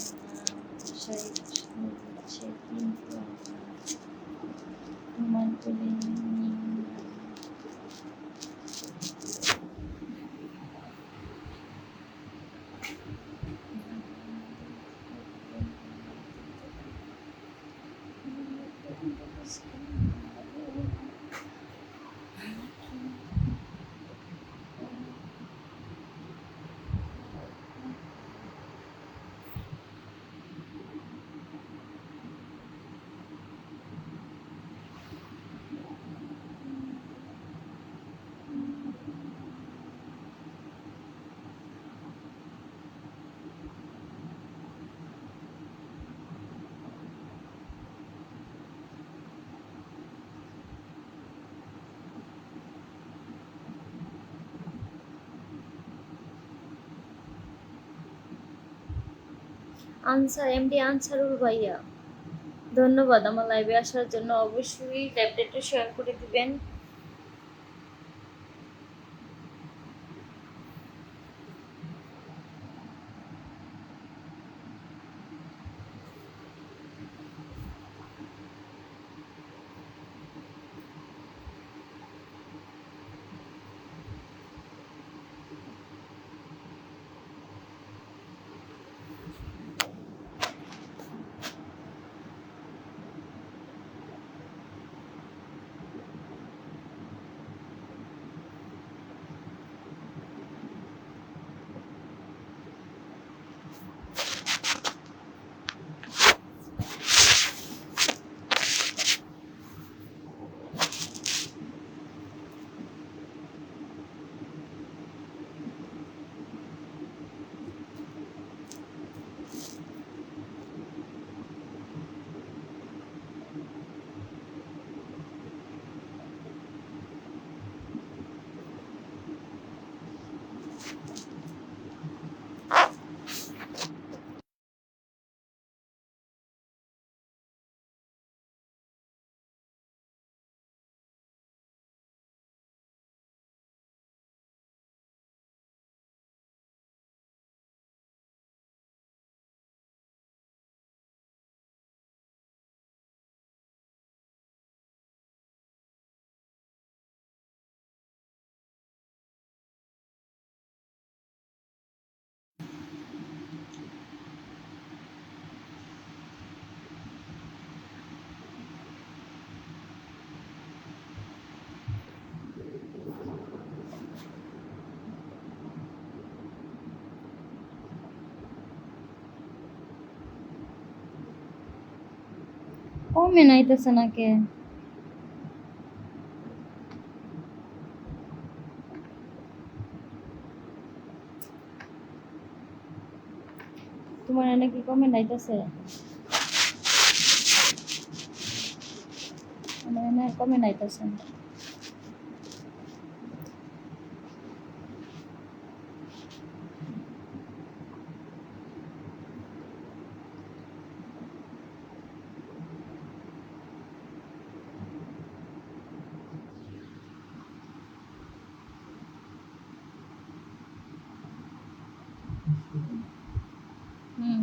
বাসায় হচ্ছে কিন্তু প্রমাণ করে নিন না। আনসার এমডি আনসারুল ভাইয়া ধন্যবাদ আমার লাইভে আসার জন্য। অবশ্যই লাইভটা একটু শেয়ার করে দিবেন। কমে নাইতেছে না কে? তোমার এনে কি কমেন্ট আইতাছে? আমার এনে কমেন্ট আইতাছে না। হুম।